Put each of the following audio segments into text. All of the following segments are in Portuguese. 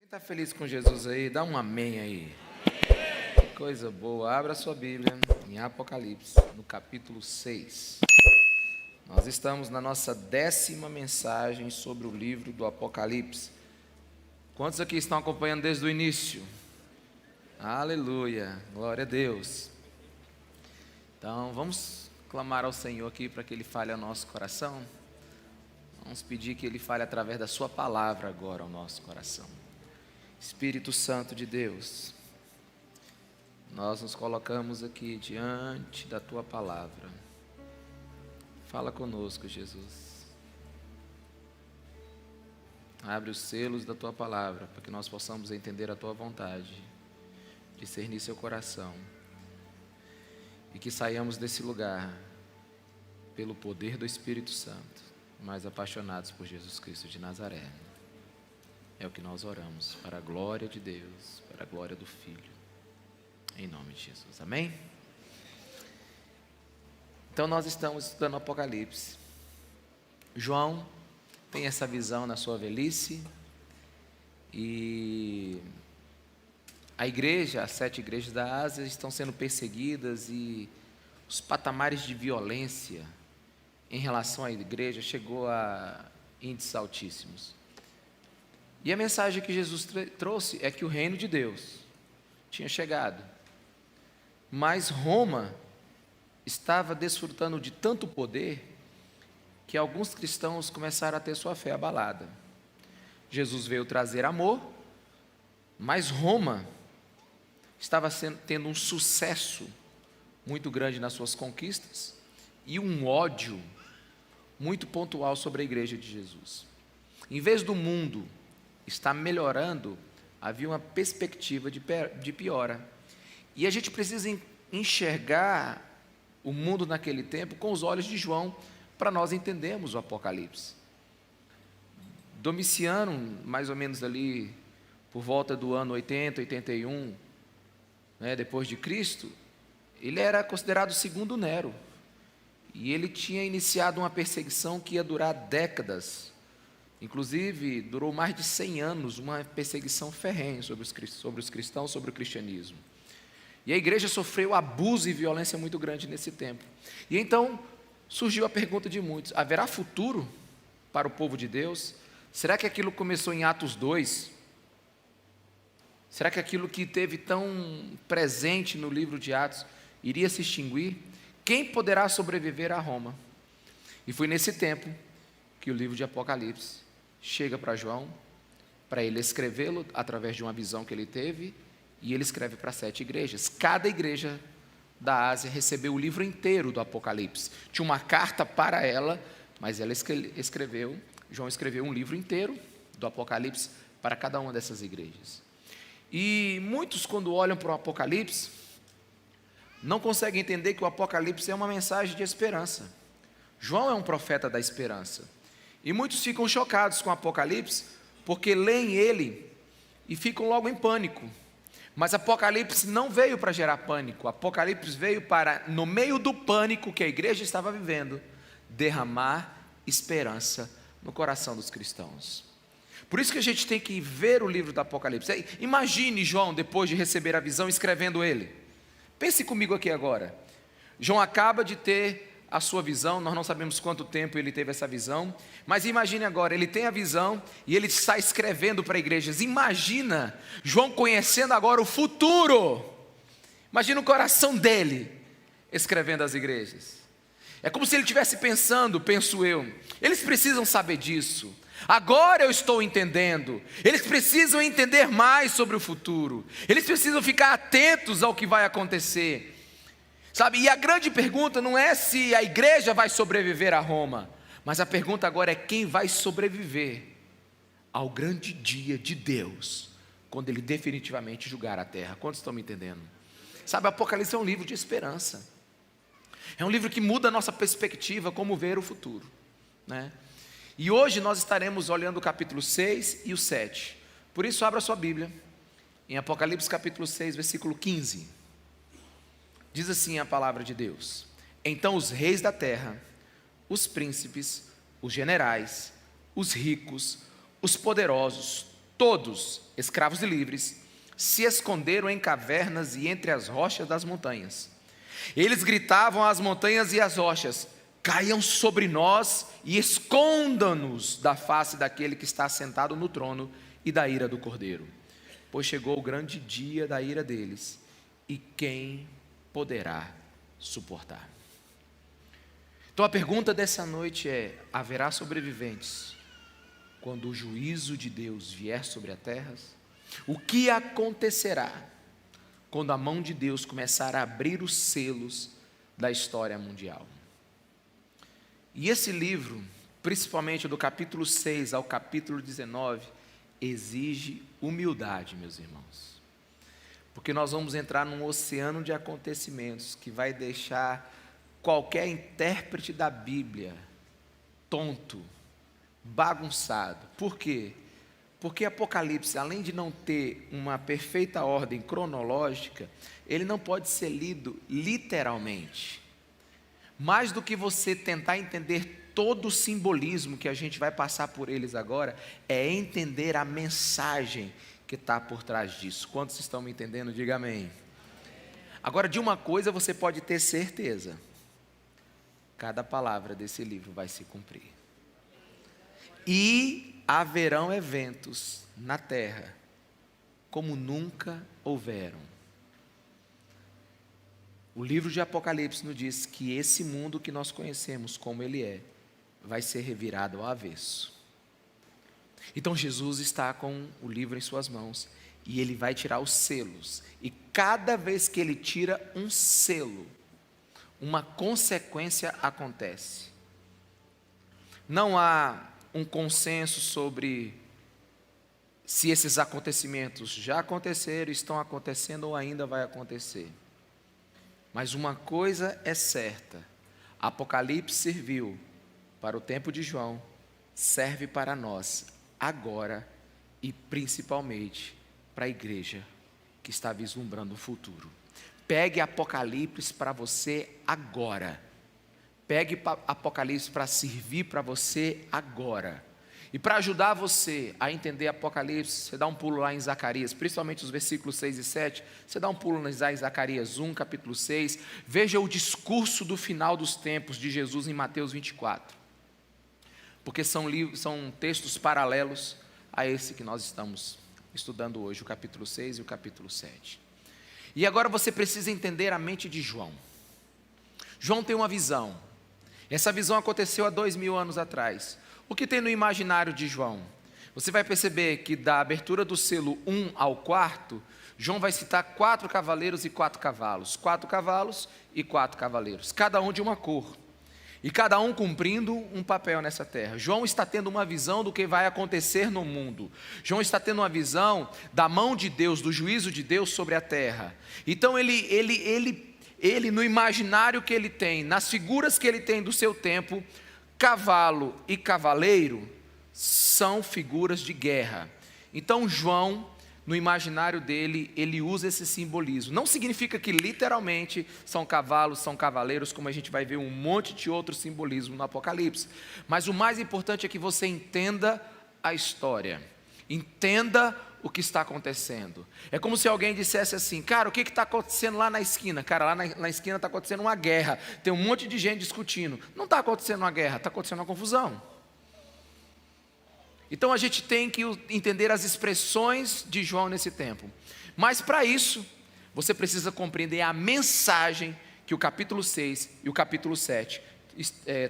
Está feliz com Jesus aí? Dá um amém aí. Coisa boa. Abra a sua Bíblia em Apocalipse, no capítulo 6. Nós estamos na nossa 10ª mensagem sobre o livro do Apocalipse. Quantos aqui estão acompanhando desde o início? Aleluia, glória a Deus. Então vamos clamar ao Senhor aqui para que Ele fale ao nosso coração. Vamos pedir que Ele fale através da sua palavra agora ao nosso coração. Espírito Santo de Deus, nós nos colocamos aqui diante da Tua palavra. Fala conosco, Jesus. Abre os selos da Tua palavra, para que nós possamos entender a Tua vontade, discernir Seu coração, e que saiamos desse lugar, pelo poder do Espírito Santo, mais apaixonados por Jesus Cristo de Nazaré. É o que nós oramos, para a glória de Deus, para a glória do Filho, em nome de Jesus, amém? Então nós estamos estudando Apocalipse. João tem essa visão na sua velhice, e a igreja, as 7 igrejas da Ásia estão sendo perseguidas, e os patamares de violência em relação à igreja chegou a índices altíssimos. E a mensagem que Jesus trouxe é que o reino de Deus tinha chegado, mas Roma estava desfrutando de tanto poder que alguns cristãos começaram a ter sua fé abalada. Jesus veio trazer amor, mas Roma estava tendo um sucesso muito grande nas suas conquistas e um ódio muito pontual sobre a igreja de Jesus. Em vez do mundo está melhorando, havia uma perspectiva de piora. E a gente precisa enxergar o mundo naquele tempo com os olhos de João, para nós entendermos o Apocalipse. Domiciano, mais ou menos ali, por volta do ano 80, 81, depois de Cristo, ele era considerado o segundo Nero. E ele tinha iniciado uma perseguição que ia durar décadas. Inclusive, durou mais de 100 anos, uma perseguição ferrenha sobre os cristãos, sobre o cristianismo. E a igreja sofreu abuso e violência muito grande nesse tempo. E então, surgiu a pergunta de muitos: haverá futuro para o povo de Deus? Será que aquilo começou em Atos 2? Será que aquilo que teve tão presente no livro de Atos iria se extinguir? Quem poderá sobreviver a Roma? E foi nesse tempo que o livro de Apocalipse chega para João, para ele escrevê-lo através de uma visão que ele teve, e ele escreve para 7 igrejas. Cada igreja da Ásia recebeu o livro inteiro do Apocalipse. Tinha uma carta para ela, mas ela João escreveu um livro inteiro do Apocalipse para cada uma dessas igrejas. E muitos, quando olham para o Apocalipse, não conseguem entender que o Apocalipse é uma mensagem de esperança. João é um profeta da esperança. E muitos ficam chocados com o Apocalipse, porque leem ele e ficam logo em pânico. Mas Apocalipse não veio para gerar pânico. Apocalipse veio para, no meio do pânico que a igreja estava vivendo, derramar esperança no coração dos cristãos. Por isso que a gente tem que ver o livro do Apocalipse. Imagine João, depois de receber a visão, escrevendo ele. Pense comigo aqui agora. João acaba de ter a sua visão, nós não sabemos quanto tempo ele teve essa visão, mas imagine agora, ele tem a visão e ele está escrevendo para igrejas. Imagina João conhecendo agora o futuro. Imagina o coração dele escrevendo às igrejas. É como se ele estivesse pensando, penso eu, eles precisam saber disso. Agora eu estou entendendo. Eles precisam entender mais sobre o futuro. Eles precisam ficar atentos ao que vai acontecer. Sabe, e a grande pergunta não é se a igreja vai sobreviver a Roma, mas a pergunta agora é quem vai sobreviver ao grande dia de Deus, quando Ele definitivamente julgar a terra. Quantos estão me entendendo? Sabe, o Apocalipse é um livro de esperança. É um livro que muda a nossa perspectiva, como ver o futuro, E hoje nós estaremos olhando o capítulo 6 e o 7. Por isso, abra sua Bíblia em Apocalipse capítulo 6, versículo 15. Diz assim a palavra de Deus: então os reis da terra, os príncipes, os generais, os ricos, os poderosos, todos, escravos e livres, se esconderam em cavernas e entre as rochas das montanhas. Eles gritavam às montanhas e às rochas: caiam sobre nós e escondam-nos da face daquele que está sentado no trono e da ira do Cordeiro. Pois chegou o grande dia da ira deles, e quem poderá suportar? Então a pergunta dessa noite é: haverá sobreviventes quando o juízo de Deus vier sobre a terra? O que acontecerá quando a mão de Deus começar a abrir os selos da história mundial? E esse livro, principalmente do capítulo 6 ao capítulo 19, exige humildade, meus irmãos. Porque nós vamos entrar num oceano de acontecimentos que vai deixar qualquer intérprete da Bíblia tonto, bagunçado. Por quê? Porque Apocalipse, além de não ter uma perfeita ordem cronológica, ele não pode ser lido literalmente. Mais do que você tentar entender todo o simbolismo que a gente vai passar por eles agora, é entender a mensagem que está por trás disso. Quantos estão me entendendo? Diga amém. Agora, de uma coisa você pode ter certeza: cada palavra desse livro vai se cumprir. E haverão eventos na terra como nunca houveram. O livro de Apocalipse nos diz que esse mundo que nós conhecemos como ele é, vai ser revirado ao avesso. Então Jesus está com o livro em suas mãos e ele vai tirar os selos. E cada vez que ele tira um selo, uma consequência acontece. Não há um consenso sobre se esses acontecimentos já aconteceram, estão acontecendo ou ainda vai acontecer. Mas uma coisa é certa: Apocalipse serviu para o tempo de João, serve para nós agora e principalmente para a igreja que está vislumbrando o futuro. Pegue Apocalipse para você agora. Pegue Apocalipse para servir para você agora. E para ajudar você a entender Apocalipse, você dá um pulo lá em Zacarias, principalmente os versículos 6 e 7, você dá um pulo em Zacarias 1, capítulo 6, veja o discurso do final dos tempos de Jesus em Mateus 24, porque são textos paralelos a esse que nós estamos estudando hoje, o capítulo 6 e o capítulo 7. E agora você precisa entender a mente de João. João tem uma visão, essa visão aconteceu há 2000 anos atrás. O que tem no imaginário de João? Você vai perceber que da abertura do selo 1 ao 4, João vai citar 4 cavaleiros e 4 cavalos. 4 cavalos e 4 cavaleiros, cada um de uma cor. E cada um cumprindo um papel nessa terra. João está tendo uma visão do que vai acontecer no mundo. João está tendo uma visão da mão de Deus, do juízo de Deus sobre a terra. Então ele no imaginário que ele tem, nas figuras que ele tem do seu tempo, cavalo e cavaleiro são figuras de guerra. Então João, no imaginário dele, ele usa esse simbolismo. Não significa que literalmente são cavalos, são cavaleiros, como a gente vai ver um monte de outro simbolismo no Apocalipse. Mas o mais importante é que você entenda a história, entenda o que está acontecendo. É como se alguém dissesse assim: cara, o que está acontecendo lá na esquina? Cara, lá na esquina está acontecendo uma guerra, tem um monte de gente discutindo. Não está acontecendo uma guerra, está acontecendo uma confusão. Então a gente tem que entender as expressões de João nesse tempo. Mas para isso, você precisa compreender a mensagem que o capítulo 6 e o capítulo 7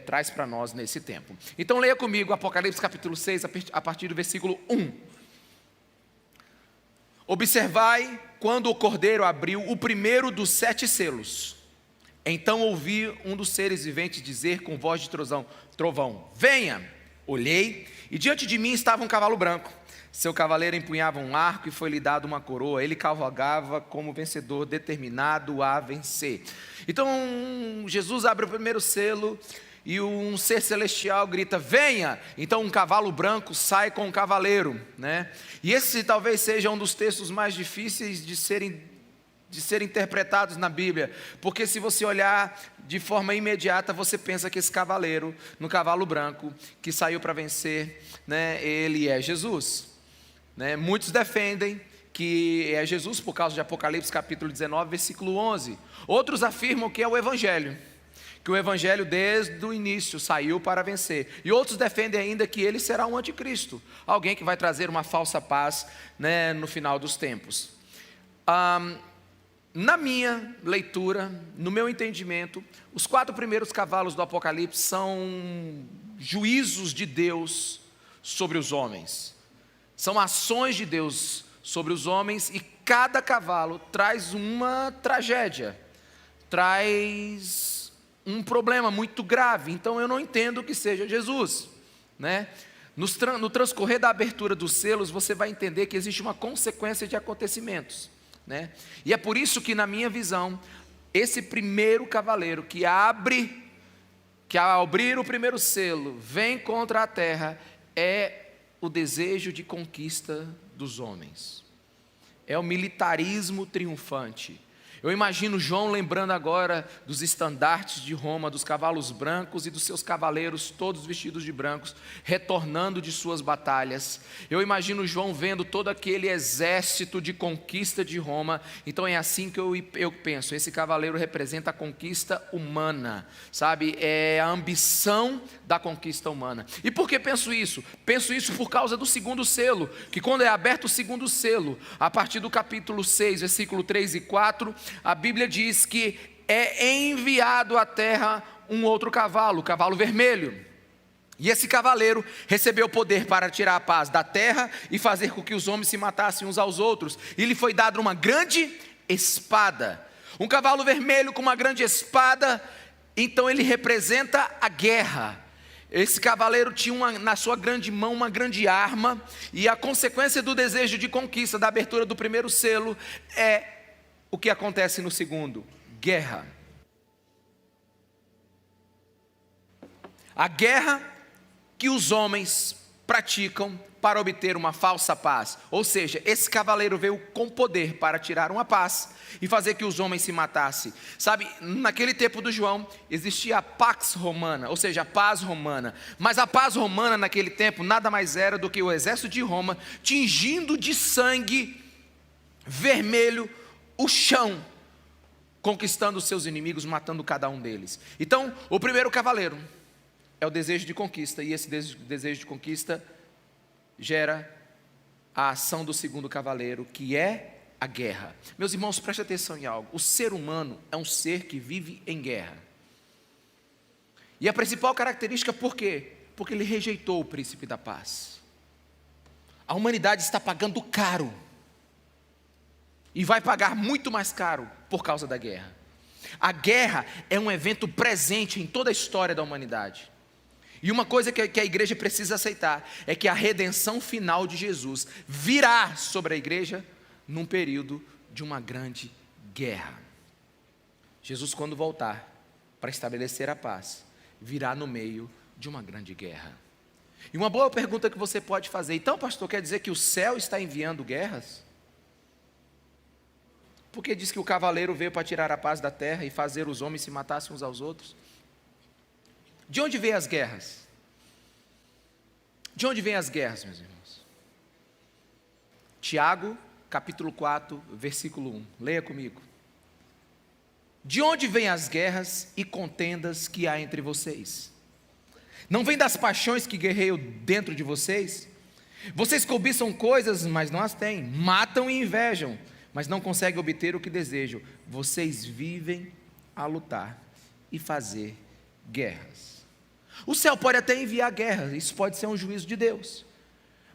traz para nós nesse tempo. Então leia comigo Apocalipse capítulo 6, a partir do versículo 1. Observai quando o Cordeiro abriu o primeiro dos 7 selos. Então ouvi um dos seres viventes dizer com voz de trovão: venha! Olhei, e diante de mim estava um cavalo branco. Seu cavaleiro empunhava um arco e foi-lhe dado uma coroa. Ele cavalgava como vencedor, determinado a vencer. Então Jesus abre o primeiro selo e um ser celestial grita: venha! Então um cavalo branco sai com um cavaleiro, né? E esse talvez seja um dos textos mais difíceis de serem interpretados na Bíblia, porque se você olhar de forma imediata, você pensa que esse cavaleiro, no cavalo branco, que saiu para vencer, né, ele é Jesus. né? Muitos defendem que é Jesus por causa de Apocalipse capítulo 19, versículo 11. Outros afirmam que é o Evangelho, que o Evangelho desde o início saiu para vencer. E outros defendem ainda que ele será um anticristo, alguém que vai trazer uma falsa paz, né, no final dos tempos. Na minha leitura, no meu entendimento, os 4 primeiros cavalos do Apocalipse são juízos de Deus sobre os homens. São ações de Deus sobre os homens, e cada cavalo traz uma tragédia, traz um problema muito grave. Então eu não entendo que seja Jesus, né? No transcorrer da abertura dos selos, você vai entender que existe uma consequência de acontecimentos, né? E é por isso que, na minha visão, esse primeiro cavaleiro que ao abrir o primeiro selo, vem contra a terra, é o desejo de conquista dos homens. É o militarismo triunfante. Eu imagino João lembrando agora dos estandartes de Roma, dos cavalos brancos e dos seus cavaleiros, todos vestidos de brancos, retornando de suas batalhas. Eu imagino João vendo todo aquele exército de conquista de Roma. Então é assim que eu penso, esse cavaleiro representa a conquista humana, sabe? É a ambição da conquista humana. E por que penso isso? Penso isso por causa do segundo selo, que quando é aberto o segundo selo, a partir do capítulo 6, versículo 3 e 4, a Bíblia diz que é enviado à terra um outro cavalo, o cavalo vermelho. E esse cavaleiro recebeu poder para tirar a paz da terra e fazer com que os homens se matassem uns aos outros. E lhe foi dada uma grande espada. Um cavalo vermelho com uma grande espada, então ele representa a guerra. Esse cavaleiro tinha na sua grande mão uma grande arma, e a consequência do desejo de conquista, da abertura do primeiro selo, é o que acontece no segundo: guerra. A guerra que os homens praticam para obter uma falsa paz. Ou seja, esse cavaleiro veio com poder para tirar uma paz e fazer que os homens se matassem. Sabe, naquele tempo do João existia a Pax Romana, ou seja, a paz romana. Mas a paz romana naquele tempo nada mais era do que o exército de Roma tingindo de sangue vermelho o chão, conquistando os seus inimigos, matando cada um deles. Então, o primeiro cavaleiro é o desejo de conquista, e esse desejo de conquista gera a ação do segundo cavaleiro, que é a guerra. Meus irmãos, prestem atenção em algo: o ser humano é um ser que vive em guerra. E a principal característica, por quê? Porque ele rejeitou o príncipe da paz. A humanidade está pagando caro, e vai pagar muito mais caro por causa da guerra. A guerra é um evento presente em toda a história da humanidade. E uma coisa que a igreja precisa aceitar é que a redenção final de Jesus virá sobre a igreja num período de uma grande guerra. Jesus, quando voltar para estabelecer a paz, virá no meio de uma grande guerra. E uma boa pergunta que você pode fazer: então, pastor, quer dizer que o céu está enviando guerras? Porque diz que o cavaleiro veio para tirar a paz da terra e fazer os homens se matassem uns aos outros. De onde vêm as guerras? De onde vêm as guerras, meus irmãos? Tiago, capítulo 4, versículo 1. Leia comigo. De onde vêm as guerras e contendas que há entre vocês? Não vem das paixões que guerreiam dentro de vocês? Vocês cobiçam coisas, mas não as têm. Matam e invejam, mas não conseguem obter o que desejam. Vocês vivem a lutar e fazer guerras. O céu pode até enviar guerras, isso pode ser um juízo de Deus.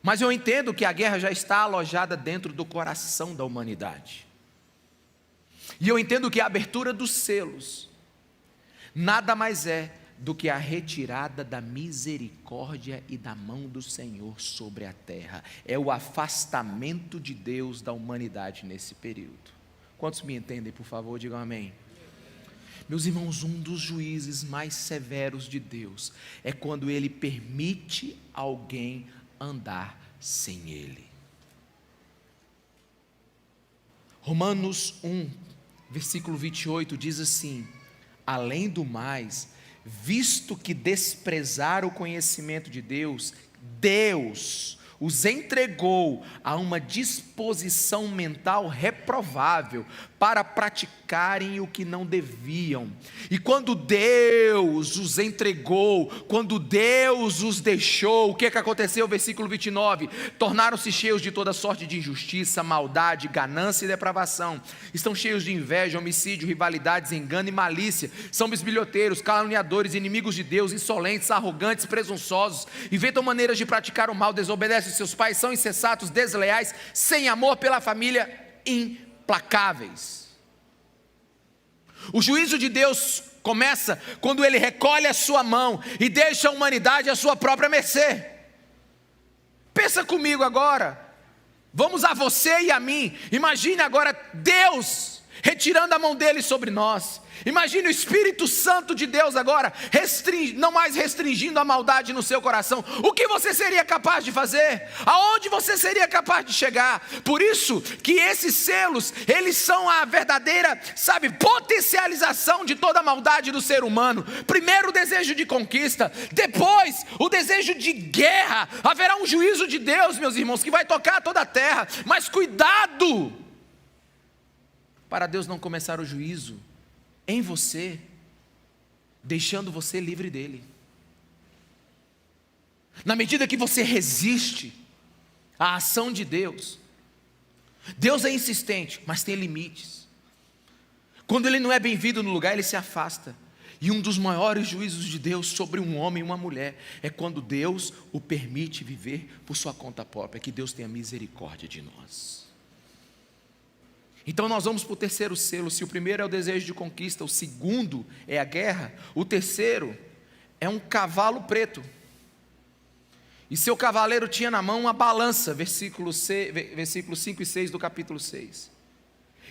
Mas eu entendo que a guerra já está alojada dentro do coração da humanidade. E eu entendo que a abertura dos selos nada mais é do que a retirada da misericórdia e da mão do Senhor sobre a terra. É o afastamento de Deus da humanidade nesse período. Quantos me entendem, por favor, digam amém. Meus irmãos, um dos juízes mais severos de Deus é quando Ele permite alguém andar sem Ele. Romanos 1, versículo 28 diz assim: além do mais, visto que desprezaram o conhecimento de Deus, Deus os entregou a uma disposição mental reprovável para praticarem o que não deviam. E quando Deus os entregou, quando Deus os deixou, o que aconteceu? Versículo 29, tornaram-se cheios de toda sorte de injustiça, maldade, ganância e depravação. Estão cheios de inveja, homicídio, rivalidades, engano e malícia. São bisbilhoteiros, caluniadores, inimigos de Deus, insolentes, arrogantes, presunçosos. Inventam maneiras de praticar o mal, desobedecem seus pais, são insensatos, desleais, sem amor pela família, implacáveis. O juízo de Deus começa quando Ele recolhe a sua mão e deixa a humanidade à sua própria mercê. Pensa comigo agora, vamos a você e a mim. Imagine agora Deus retirando a mão dele sobre nós. Imagine o Espírito Santo de Deus agora, não mais restringindo a maldade no seu coração. O que você seria capaz de fazer? Aonde você seria capaz de chegar? Por isso que esses selos, eles são a verdadeira, potencialização de toda a maldade do ser humano. Primeiro o desejo de conquista, depois o desejo de guerra. Haverá um juízo de Deus, meus irmãos, que vai tocar toda a terra. Mas cuidado, para Deus não começar o juízo em você, deixando você livre dele. Na medida que você resiste à ação de Deus, Deus é insistente, mas tem limites. Quando ele não é bem-vindo no lugar, ele se afasta. E um dos maiores juízos de Deus sobre um homem e uma mulher é quando Deus o permite viver por sua conta própria. Que Deus tenha misericórdia de nós. Então nós vamos para o terceiro selo. Se o primeiro é o desejo de conquista, o segundo é a guerra, o terceiro é um cavalo preto. E seu cavaleiro tinha na mão uma balança, versículos 5 e 6 do capítulo 6.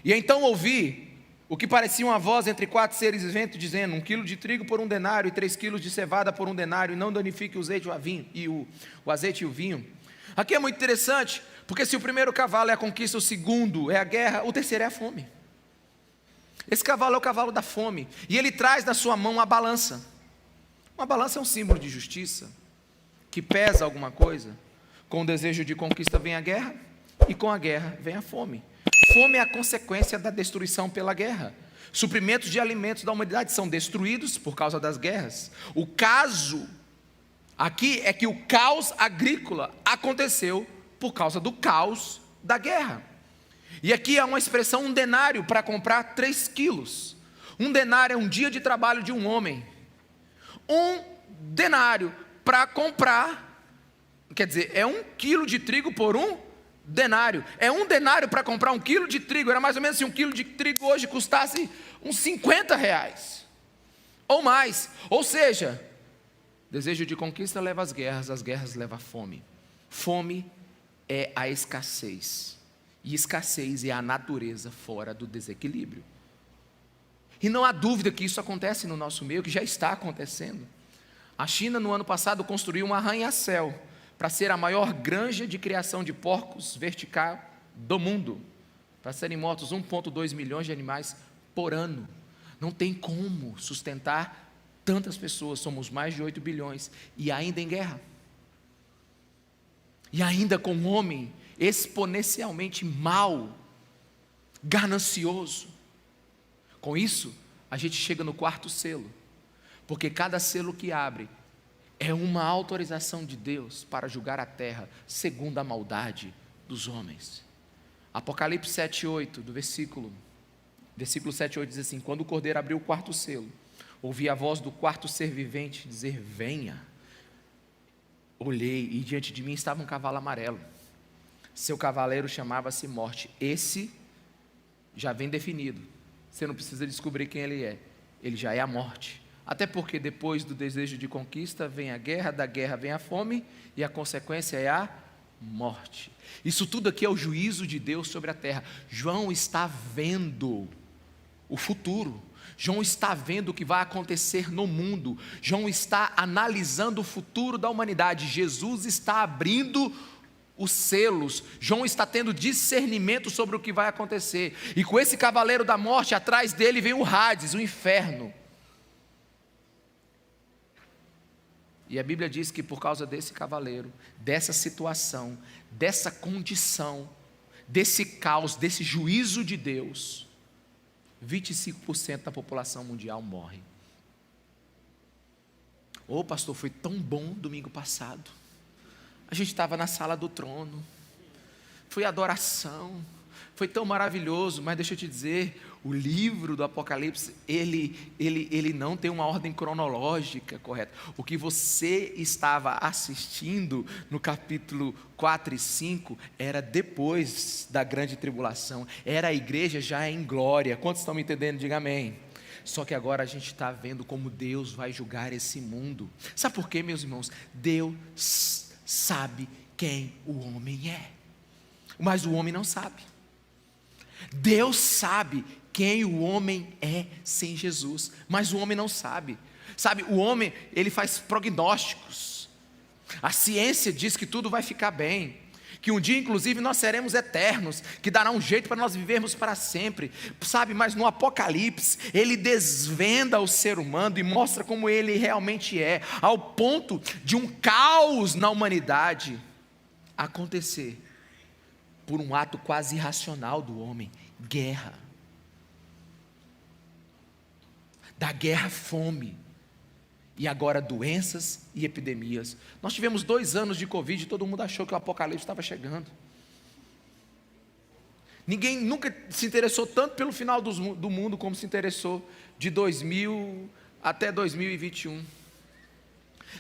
E então ouvi o que parecia uma voz entre 4 seres viventes, dizendo: 1 quilo de trigo por 1 denário, e 3 quilos de cevada por 1 denário, e não danifique o azeite e o vinho. Aqui é muito interessante, porque se o primeiro cavalo é a conquista, o segundo é a guerra, o terceiro é a fome. Esse cavalo é o cavalo da fome, e ele traz na sua mão uma balança. Uma balança é um símbolo de justiça, que pesa alguma coisa. Com o desejo de conquista vem a guerra, e com a guerra vem a fome. Fome é a consequência da destruição pela guerra. Suprimentos de alimentos da humanidade são destruídos por causa das guerras. O caso aqui é que o caos agrícola aconteceu por causa do caos da guerra. E aqui há uma expressão, 1 denário para comprar 3 quilos. 1 denário é um dia de trabalho de um homem. 1 denário para comprar, quer dizer, é 1 quilo de trigo por 1 denário. É 1 denário para comprar 1 quilo de trigo. Era mais ou menos se 1 quilo de trigo hoje custasse uns 50 reais. Ou mais. Ou seja, desejo de conquista leva às guerras, as guerras levam à fome. Fome é a escassez. E escassez é a natureza fora do desequilíbrio. E não há dúvida que isso acontece no nosso meio, que já está acontecendo. A China, no ano passado, construiu um arranha-céu para ser a maior granja de criação de porcos vertical do mundo, para serem mortos 1,2 milhões de animais por ano. Não tem como sustentar tantas pessoas, somos mais de 8 bilhões, e ainda em guerra. E ainda com um homem exponencialmente mau, ganancioso. Com isso, a gente chega no 4º selo, porque cada selo que abre é uma autorização de Deus para julgar a terra segundo a maldade dos homens. Apocalipse 7:8, do versículo 7:8 diz assim: quando o Cordeiro abriu o 4º selo, ouvi a voz do 4º ser vivente dizer: venha. Olhei e diante de mim estava um cavalo amarelo. Seu cavaleiro chamava-se Morte. Esse já vem definido. Você não precisa descobrir quem ele é. Ele já é a morte. Até porque depois do desejo de conquista vem a guerra, da guerra vem a fome e a consequência é a morte. Isso tudo aqui é o juízo de Deus sobre a terra. João está vendo o futuro. João está vendo o que vai acontecer no mundo. João está analisando o futuro da humanidade. Jesus está abrindo os selos. João está tendo discernimento sobre o que vai acontecer. E com esse cavaleiro da morte, atrás dele vem o Hades, o inferno. E a Bíblia diz que por causa desse cavaleiro, dessa situação, dessa condição, desse caos, desse juízo de Deus, 25% da população mundial morre. Ô pastor, foi tão bom domingo passado. A gente estava na sala do trono. Foi adoração. Foi tão maravilhoso, mas deixa eu te dizer, o livro do Apocalipse, ele não tem uma ordem cronológica correta. O que você estava assistindo no capítulo 4 e 5 era depois da grande tribulação, era a igreja já em glória. Quantos estão me entendendo? Diga amém. Só que agora a gente está vendo como Deus vai julgar esse mundo. Sabe por quê, meus irmãos? Deus sabe quem o homem é, mas o homem não sabe. Deus sabe quem o homem é sem Jesus, mas o homem não sabe. Sabe, o homem, ele faz prognósticos. A ciência diz que tudo vai ficar bem, que um dia inclusive nós seremos eternos, que dará um jeito para nós vivermos para sempre. Sabe, mas no Apocalipse, ele desvenda o ser humano e mostra como ele realmente é, ao ponto de um caos na humanidade acontecer por um ato quase irracional do homem: guerra. Da guerra, fome, e agora doenças e epidemias. Nós tivemos 2 anos de Covid e todo mundo achou que o Apocalipse estava chegando. Ninguém nunca se interessou tanto pelo final do mundo como se interessou de 2000 até 2021.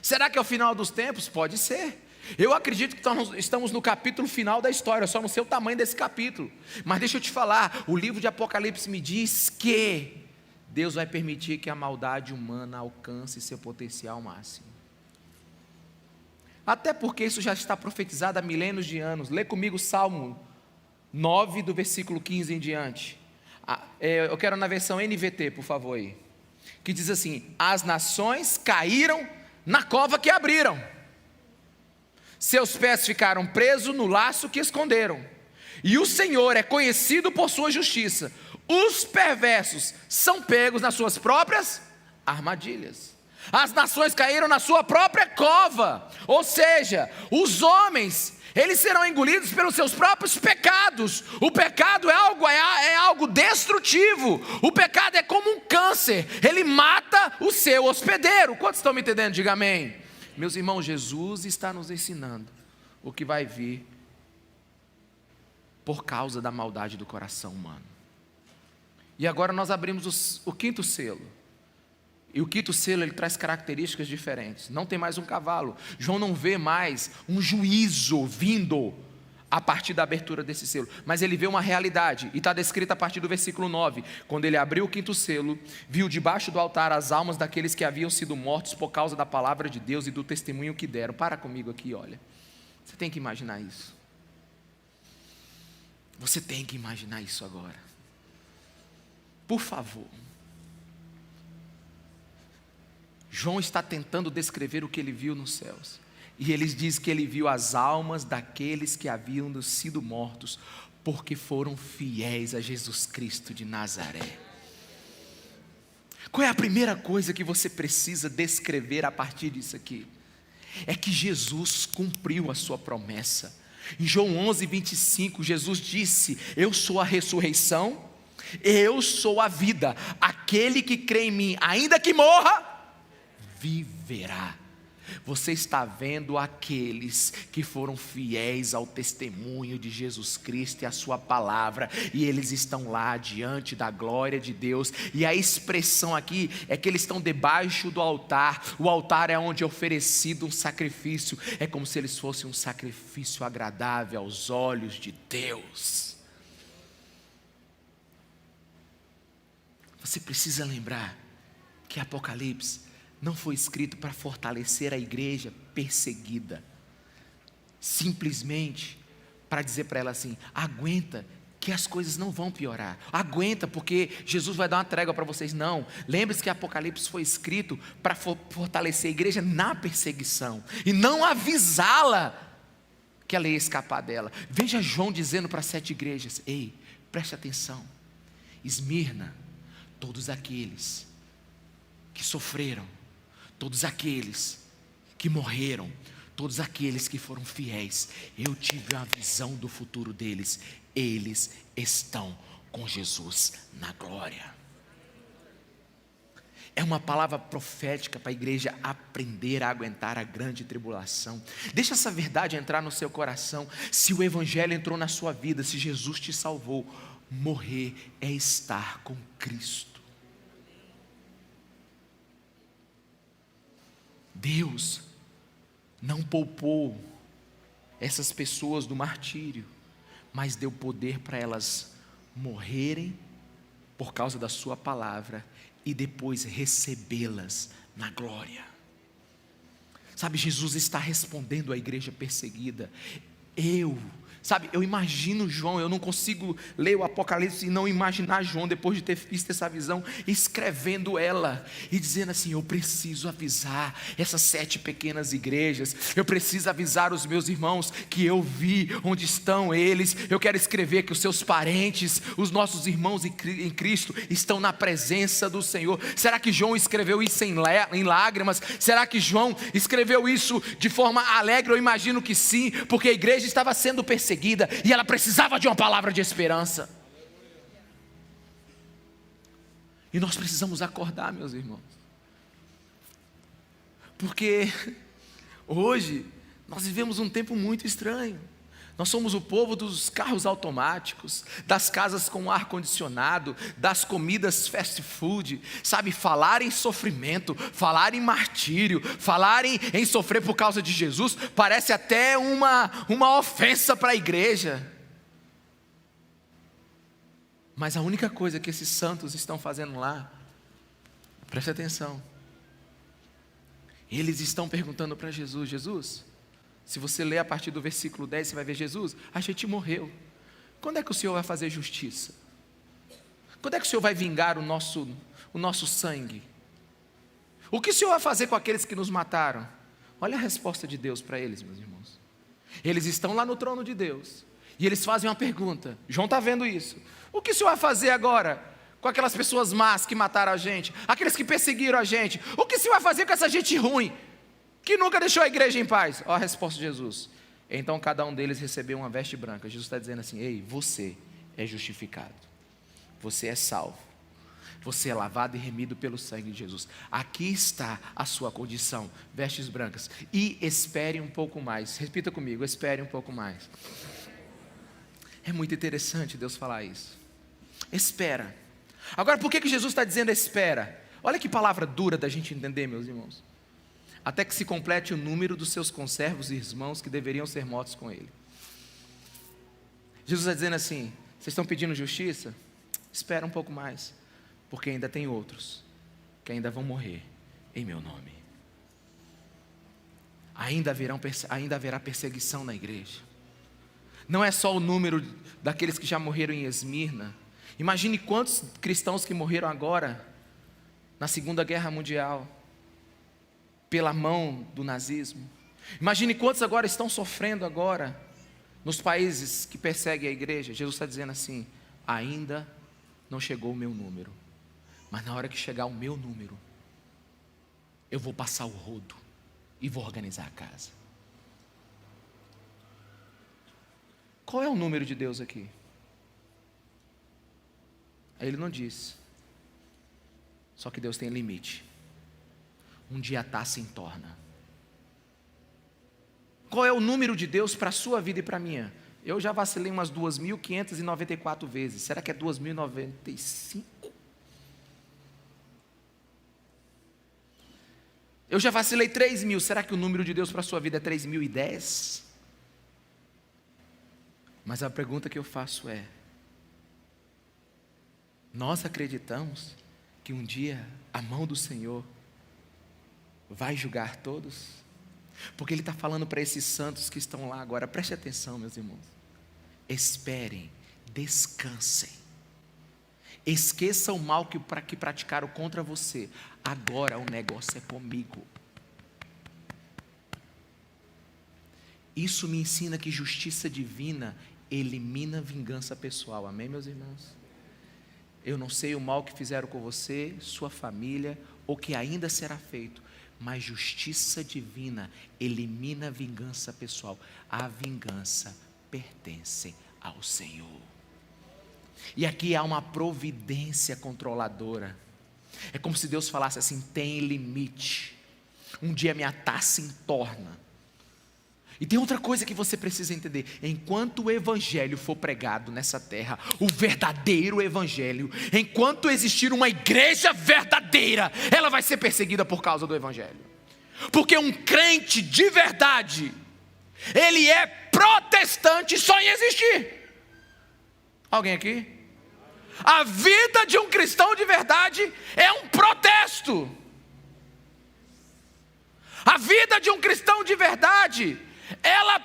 Será que é o final dos tempos? Pode ser. Eu acredito que estamos no capítulo final da história, só não sei o tamanho desse capítulo. Mas deixa eu te falar, o livro de Apocalipse me diz que Deus vai permitir que a maldade humana alcance seu potencial máximo. Até porque isso já está profetizado há milênios de anos. Lê comigo Salmo 9, do versículo 15 em diante. Eu quero na versão NVT, por favor, aí. Que diz assim: as nações caíram na cova que abriram, seus pés ficaram presos no laço que esconderam, e o Senhor é conhecido por sua justiça. Os perversos são pegos nas suas próprias armadilhas. As nações caíram na sua própria cova, ou seja, os homens, eles serão engolidos pelos seus próprios pecados. O pecado é algo destrutivo. O pecado é como um câncer, ele mata o seu hospedeiro. Quantos estão me entendendo? Diga amém. Meus irmãos, Jesus está nos ensinando o que vai vir por causa da maldade do coração humano. E agora nós abrimos o 5º selo. E o 5º selo, ele traz características diferentes. Não tem mais um cavalo. João não vê mais um juízo vindo a partir da abertura desse selo, mas ele vê uma realidade, e está descrita a partir do versículo 9. Quando ele abriu o 5º selo, viu debaixo do altar as almas daqueles que haviam sido mortos por causa da palavra de Deus e do testemunho que deram. Para comigo aqui, olha. Você tem que imaginar isso. Você tem que imaginar isso agora. Por favor. João está tentando descrever o que ele viu nos céus. E ele diz que ele viu as almas daqueles que haviam sido mortos, porque foram fiéis a Jesus Cristo de Nazaré. Qual é a primeira coisa que você precisa descrever a partir disso aqui? É que Jesus cumpriu a sua promessa. Em João 11, 25, Jesus disse: eu sou a ressurreição, eu sou a vida. Aquele que crê em mim, ainda que morra, viverá. Você está vendo aqueles que foram fiéis ao testemunho de Jesus Cristo e à sua palavra, e eles estão lá diante da glória de Deus. E a expressão aqui é que eles estão debaixo do altar. O altar é onde é oferecido um sacrifício. É como se eles fossem um sacrifício agradável aos olhos de Deus. Você precisa lembrar que Apocalipse não foi escrito para fortalecer a igreja perseguida, simplesmente para dizer para ela assim: aguenta que as coisas não vão piorar, aguenta porque Jesus vai dar uma trégua para vocês. Não, lembre-se que Apocalipse foi escrito para fortalecer a igreja na perseguição, e não avisá-la que ela ia escapar dela. Veja João dizendo para 7 igrejas: ei, preste atenção, Esmirna, todos aqueles que sofreram, todos aqueles que morreram, todos aqueles que foram fiéis, eu tive a visão do futuro deles. Eles estão com Jesus na glória. É uma palavra profética para a igreja aprender a aguentar a grande tribulação. Deixa essa verdade entrar no seu coração. Se o evangelho entrou na sua vida, se Jesus te salvou, morrer é estar com Cristo. Deus não poupou essas pessoas do martírio, mas deu poder para elas morrerem por causa da sua palavra e depois recebê-las na glória. Sabe, Jesus está respondendo à igreja perseguida. Eu imagino João, eu não consigo ler o Apocalipse e não imaginar João, depois de ter visto essa visão, escrevendo ela e dizendo assim: eu preciso avisar essas 7 pequenas igrejas, eu preciso avisar os meus irmãos que eu vi onde estão eles, eu quero escrever que os seus parentes, os nossos irmãos em Cristo estão na presença do Senhor. Será que João escreveu isso em lágrimas? Será que João escreveu isso de forma alegre? Eu imagino que sim, porque a igreja estava sendo perseguida e ela precisava de uma palavra de esperança. E nós precisamos acordar, meus irmãos, porque hoje nós vivemos um tempo muito estranho. Nós somos o povo dos carros automáticos, das casas com ar-condicionado, das comidas fast food, sabe, falar em sofrimento, falar em martírio, falar em sofrer por causa de Jesus, parece até uma ofensa para a igreja. Mas a única coisa que esses santos estão fazendo lá, preste atenção, eles estão perguntando para Jesus: Jesus, se você ler a partir do versículo 10, você vai ver: Jesus, a gente morreu, quando é que o Senhor vai fazer justiça? Quando é que o Senhor vai vingar o nosso sangue? O que o Senhor vai fazer com aqueles que nos mataram? Olha a resposta de Deus para eles, meus irmãos. Eles estão lá no trono de Deus e eles fazem uma pergunta. João está vendo isso. O que o Senhor vai fazer agora com aquelas pessoas más que mataram a gente, aqueles que perseguiram a gente? O que o Senhor vai fazer com essa gente ruim, que nunca deixou a igreja em paz? Olha a resposta de Jesus. Então cada um deles recebeu uma veste branca. Jesus está dizendo assim: ei, você é justificado, você é salvo, você é lavado e remido pelo sangue de Jesus. Aqui está a sua condição, vestes brancas. E espere um pouco mais. Repita comigo: espere um pouco mais. É muito interessante Deus falar isso. Espera. Agora, por que Jesus está dizendo espera? Olha que palavra dura da gente entender, meus irmãos. Até que se complete o número dos seus conservos e irmãos que deveriam ser mortos com ele. Jesus está dizendo assim: vocês estão pedindo justiça? Espera um pouco mais, porque ainda tem outros que ainda vão morrer em meu nome. Ainda haverá perseguição na igreja. Não é só o número daqueles que já morreram em Esmirna. Imagine quantos cristãos que morreram agora na Segunda Guerra Mundial pela mão do nazismo. Imagine quantos agora estão sofrendo agora nos países que perseguem a igreja. Jesus está dizendo assim: ainda não chegou o meu número, mas na hora que chegar o meu número, eu vou passar o rodo e vou organizar a casa. Qual é o número de Deus aqui? Ele não diz. Só que Deus tem limite. Um dia a taça entorna. Qual é o número de Deus para a sua vida e para a minha? Eu já vacilei umas 2.594 vezes. Será que é 2.095? Eu já vacilei 3.000. Será que o número de Deus para a sua vida é 3.010? Mas a pergunta que eu faço é: nós acreditamos que um dia a mão do Senhor vai julgar todos? Porque Ele está falando para esses santos que estão lá agora. Preste atenção, meus irmãos. Esperem, descansem, esqueça o mal que praticaram contra você. Agora o negócio é comigo. Isso me ensina que justiça divina elimina vingança pessoal. Amém, meus irmãos? Eu não sei o mal que fizeram com você, sua família, ou que ainda será feito, mas justiça divina elimina a vingança pessoal. A vingança pertence ao Senhor. E aqui há uma providência controladora. É como se Deus falasse assim: tem limite. Um dia minha taça entorna. E tem outra coisa que você precisa entender: enquanto o evangelho for pregado nessa terra, o verdadeiro evangelho, enquanto existir uma igreja verdadeira, ela vai ser perseguida por causa do evangelho. Porque um crente de verdade, ele é protestante só em existir. Alguém aqui? A vida de um cristão de verdade é um protesto. A vida de um cristão de verdade, ela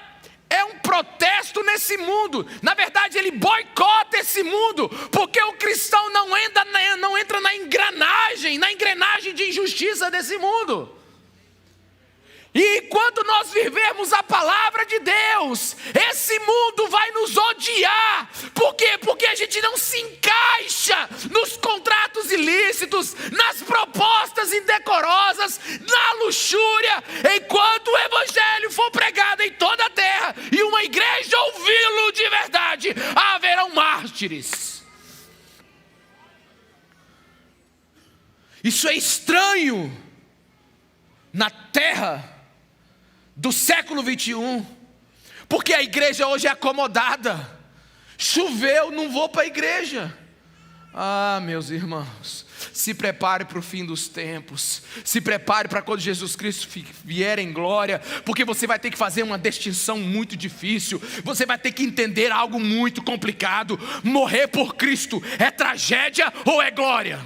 é um protesto nesse mundo. Na verdade, ele boicota esse mundo, porque o cristão não entra na engrenagem de injustiça desse mundo. E quando nós vivermos a palavra de Deus, esse mundo vai nos odiar. Por quê? Porque a gente não se encaixa nos contratos ilícitos, nas propostas indecorosas, na luxúria. Enquanto o evangelho for pregado em toda a terra e uma igreja ouvi-lo de verdade, haverão mártires. Isso é estranho na terra do século 21, porque a igreja hoje é acomodada. Choveu, não vou para a igreja. Ah, meus irmãos, se prepare para o fim dos tempos. Se prepare para quando Jesus Cristo vier em glória, porque você vai ter que fazer uma distinção muito difícil. Você vai ter que entender algo muito complicado. Morrer por Cristo é tragédia ou é glória?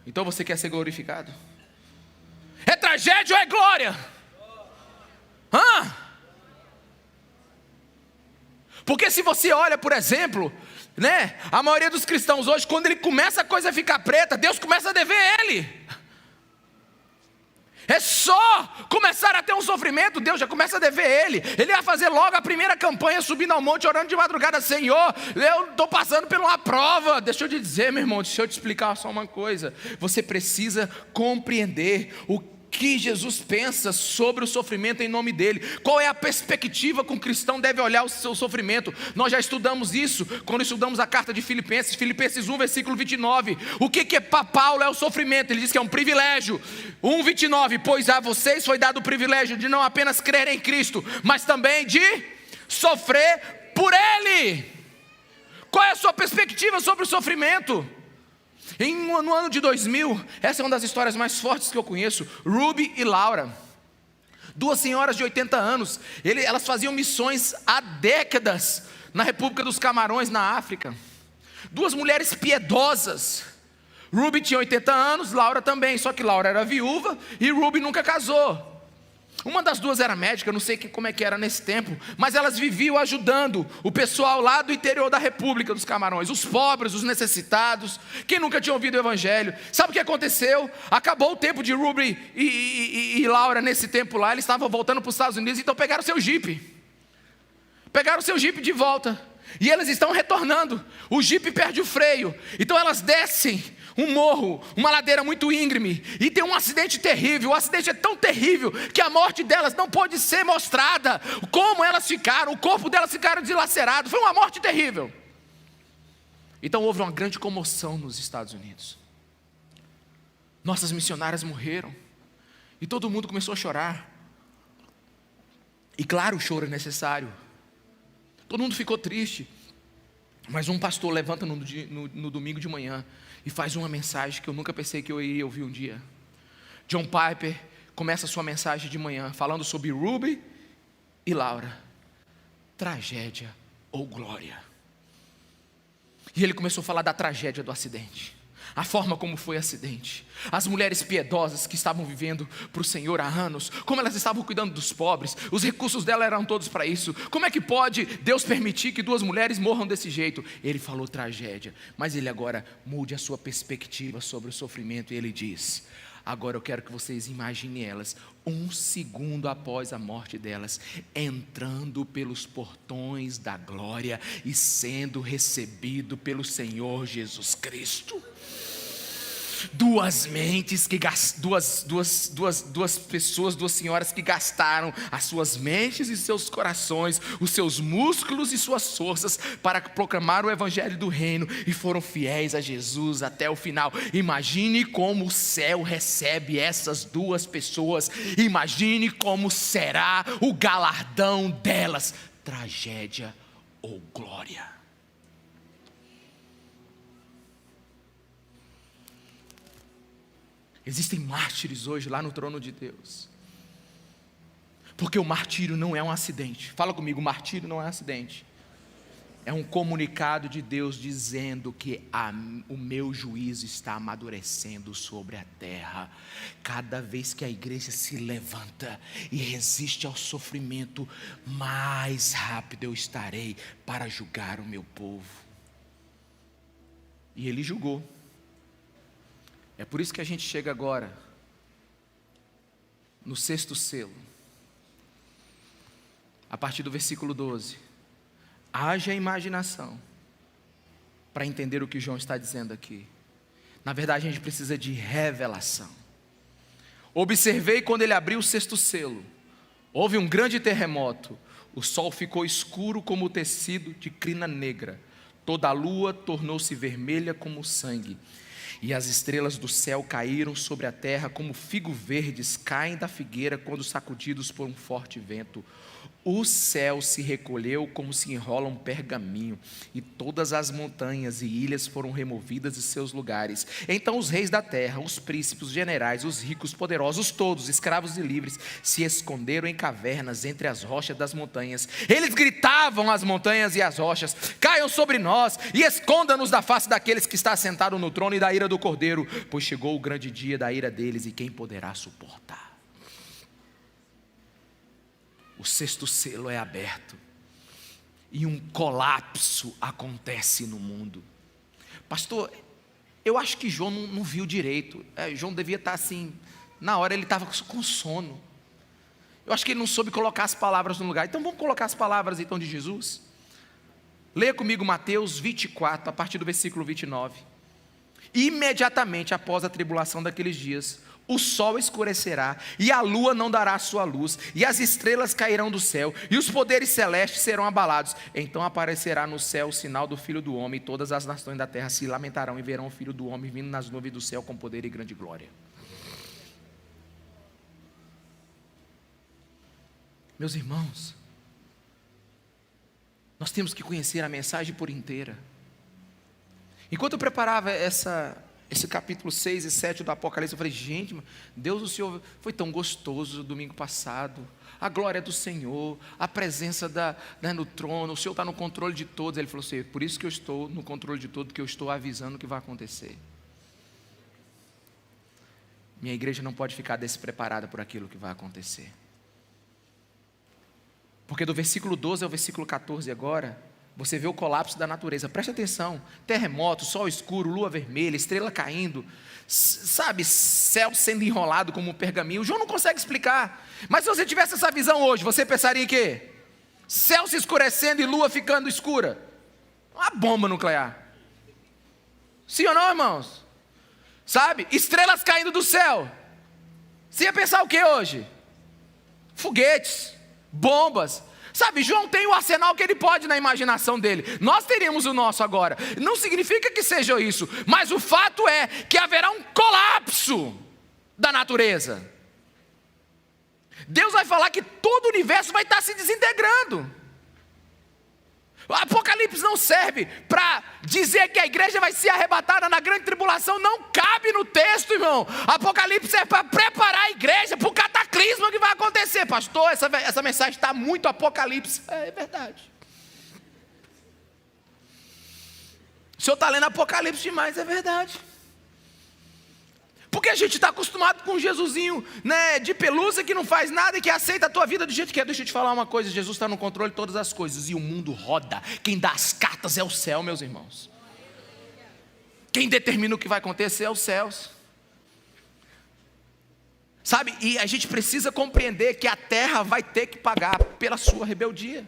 Então você quer ser glorificado? É tragédia ou é glória? Porque se você olha, por exemplo, a maioria dos cristãos hoje, quando ele começa a coisa a ficar preta, Deus começa a dever ele. É só começar a ter um sofrimento, Deus já começa a dever ele. Ele vai fazer logo a primeira campanha, subindo ao monte, orando de madrugada: Senhor, eu estou passando por uma prova. Deixa eu te dizer, meu irmão, deixa eu te explicar só uma coisa. Você precisa compreender o que Jesus pensa sobre o sofrimento em nome dele. Qual é a perspectiva que um cristão deve olhar o seu sofrimento? Nós já estudamos isso quando estudamos a carta de Filipenses, Filipenses 1, versículo 29. O que é para Paulo é o sofrimento? Ele diz que é um privilégio. 1:29, pois a vocês foi dado o privilégio de não apenas crer em Cristo, mas também de sofrer por Ele. Qual é a sua perspectiva sobre o sofrimento? No ano de 2000, essa é uma das histórias mais fortes que eu conheço. Ruby e Laura, duas senhoras de 80 anos, elas faziam missões há décadas na República dos Camarões, na África. Duas mulheres piedosas. Ruby tinha 80 anos, Laura também, só que Laura era viúva e Ruby nunca casou. Uma das duas era médica, não sei como é que era nesse tempo, mas elas viviam ajudando o pessoal lá do interior da República dos Camarões, os pobres, os necessitados, quem nunca tinha ouvido o evangelho. Sabe o que aconteceu? Acabou o tempo de Ruby e Laura nesse tempo lá, eles estavam voltando para os Estados Unidos, então pegaram seu jipe de volta, e eles estão retornando. O jipe perde o freio, então elas descem um morro, uma ladeira muito íngreme, e tem um acidente terrível. O acidente é tão terrível que a morte delas não pôde ser mostrada. Como elas ficaram, o corpo delas ficaram dilacerado. Foi uma morte terrível. Então houve uma grande comoção nos Estados Unidos. Nossas missionárias morreram, e todo mundo começou a chorar. E claro, o choro é necessário. Todo mundo ficou triste. Mas um pastor levanta no domingo de manhã e faz uma mensagem que eu nunca pensei que eu iria ouvir um dia. John Piper começa a sua mensagem de manhã falando sobre Ruby e Laura. Tragédia ou glória? E ele começou a falar da tragédia do acidente, a forma como foi o acidente, as mulheres piedosas que estavam vivendo para o Senhor há anos, como elas estavam cuidando dos pobres, os recursos dela eram todos para isso. Como é que pode Deus permitir que duas mulheres morram desse jeito? Ele falou tragédia, mas ele agora mude a sua perspectiva sobre o sofrimento, e ele diz: agora eu quero que vocês imaginem elas, um segundo após a morte delas, entrando pelos portões da glória e sendo recebido pelo Senhor Jesus Cristo. duas pessoas, duas senhoras que gastaram as suas mentes e seus corações, os seus músculos e suas forças para proclamar o evangelho do reino e foram fiéis a Jesus até o final. Imagine como o céu recebe essas duas pessoas, imagine como será o galardão delas, tragédia ou glória. Existem mártires hoje lá no trono de Deus, porque o martírio não é um acidente. Fala comigo, o martírio não é um acidente. É um comunicado de Deus dizendo que o meu juízo está amadurecendo sobre a terra. Cada vez que a igreja se levanta e resiste ao sofrimento, mais rápido eu estarei para julgar o meu povo. E ele julgou. É por isso que a gente chega agora no 6º selo, a partir do versículo 12. Haja imaginação para entender o que João está dizendo aqui. Na verdade, a gente precisa de revelação. Observei quando ele abriu o 6º selo. Houve um grande terremoto. O sol ficou escuro como o tecido de crina negra. Toda a lua tornou-se vermelha como sangue. E as estrelas do céu caíram sobre a terra como figos verdes caem da figueira quando sacudidos por um forte vento. O céu se recolheu como se enrola um pergaminho, e todas as montanhas e ilhas foram removidas de seus lugares. Então os reis da terra, os príncipes, os generais, os ricos, poderosos, todos, escravos e livres, se esconderam em cavernas entre as rochas das montanhas. Eles gritavam às montanhas e às rochas: caiam sobre nós e esconda-nos da face daqueles que está sentado no trono e da ira do Cordeiro, pois chegou o grande dia da ira deles, e quem poderá suportar? O 6º selo é aberto e um colapso acontece no mundo. Pastor, eu acho que João não viu direito. João devia estar assim, na hora ele estava com sono. Eu acho que ele não soube colocar as palavras no lugar. Então vamos colocar as palavras então de Jesus. Leia comigo Mateus 24, a partir do versículo 29. Imediatamente após a tribulação daqueles dias, o sol escurecerá, e a lua não dará sua luz, e as estrelas cairão do céu, e os poderes celestes serão abalados. Então aparecerá no céu o sinal do Filho do Homem, e todas as nações da terra se lamentarão e verão o Filho do Homem vindo nas nuvens do céu com poder e grande glória. Meus irmãos, nós temos que conhecer a mensagem por inteira. Enquanto eu preparava esse capítulo 6 e 7 do Apocalipse, eu falei: gente, Deus, o Senhor foi tão gostoso domingo passado, a glória do Senhor, a presença no trono, o Senhor está no controle de todos. Ele falou assim: por isso que eu estou no controle de tudo, que eu estou avisando o que vai acontecer. Minha igreja não pode ficar despreparada por aquilo que vai acontecer, porque do versículo 12 ao versículo 14 agora, você vê o colapso da natureza. Preste atenção: terremoto, sol escuro, lua vermelha, estrela caindo, sabe, céu sendo enrolado como um pergaminho. O João não consegue explicar, mas se você tivesse essa visão hoje, você pensaria em quê? Céu se escurecendo e lua ficando escura. Uma bomba nuclear. Sim ou não, irmãos? Sabe, estrelas caindo do céu. Você ia pensar o que hoje? Foguetes, bombas. Sabe, João tem o arsenal que ele pode na imaginação dele. Nós teríamos o nosso agora. Não significa que seja isso, mas o fato é que haverá um colapso da natureza. Deus vai falar que todo o universo vai estar se desintegrando. O Apocalipse não serve para dizer que a igreja vai ser arrebatada na grande tribulação. Não cabe no texto, irmão. Apocalipse é para preparar a igreja para o cataclisma que vai acontecer. Pastor, essa mensagem está muito Apocalipse. É verdade. O senhor está lendo Apocalipse demais, é verdade. Porque a gente está acostumado com um Jesusinho, né, de pelúcia, que não faz nada e que aceita a tua vida do jeito que é. Deixa eu te falar uma coisa: Jesus está no controle de todas as coisas e o mundo roda. Quem dá as cartas é o céu, meus irmãos. Quem determina o que vai acontecer é os céus. Sabe, e a gente precisa compreender que a terra vai ter que pagar pela sua rebeldia.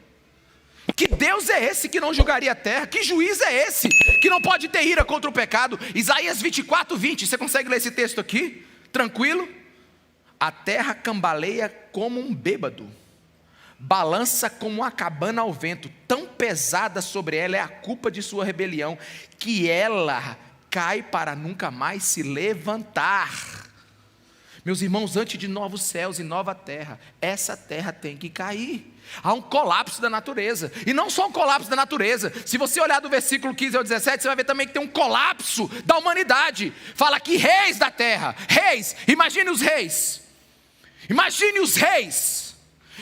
Que Deus é esse que não julgaria a terra? Que juiz é esse que não pode ter ira contra o pecado. Isaías 24, 20, você consegue ler esse texto aqui? Tranquilo? A terra cambaleia como um bêbado, balança como uma cabana ao vento, tão pesada sobre ela é a culpa de sua rebelião, que ela cai para nunca mais se levantar. Meus irmãos, antes de novos céus e nova terra, essa terra tem que cair. Há um colapso da natureza, e não só um colapso da natureza. Se você olhar do versículo 15 ao 17, você vai ver também que tem um colapso da humanidade. Fala aqui reis da terra, reis, imagine os reis, imagine os reis,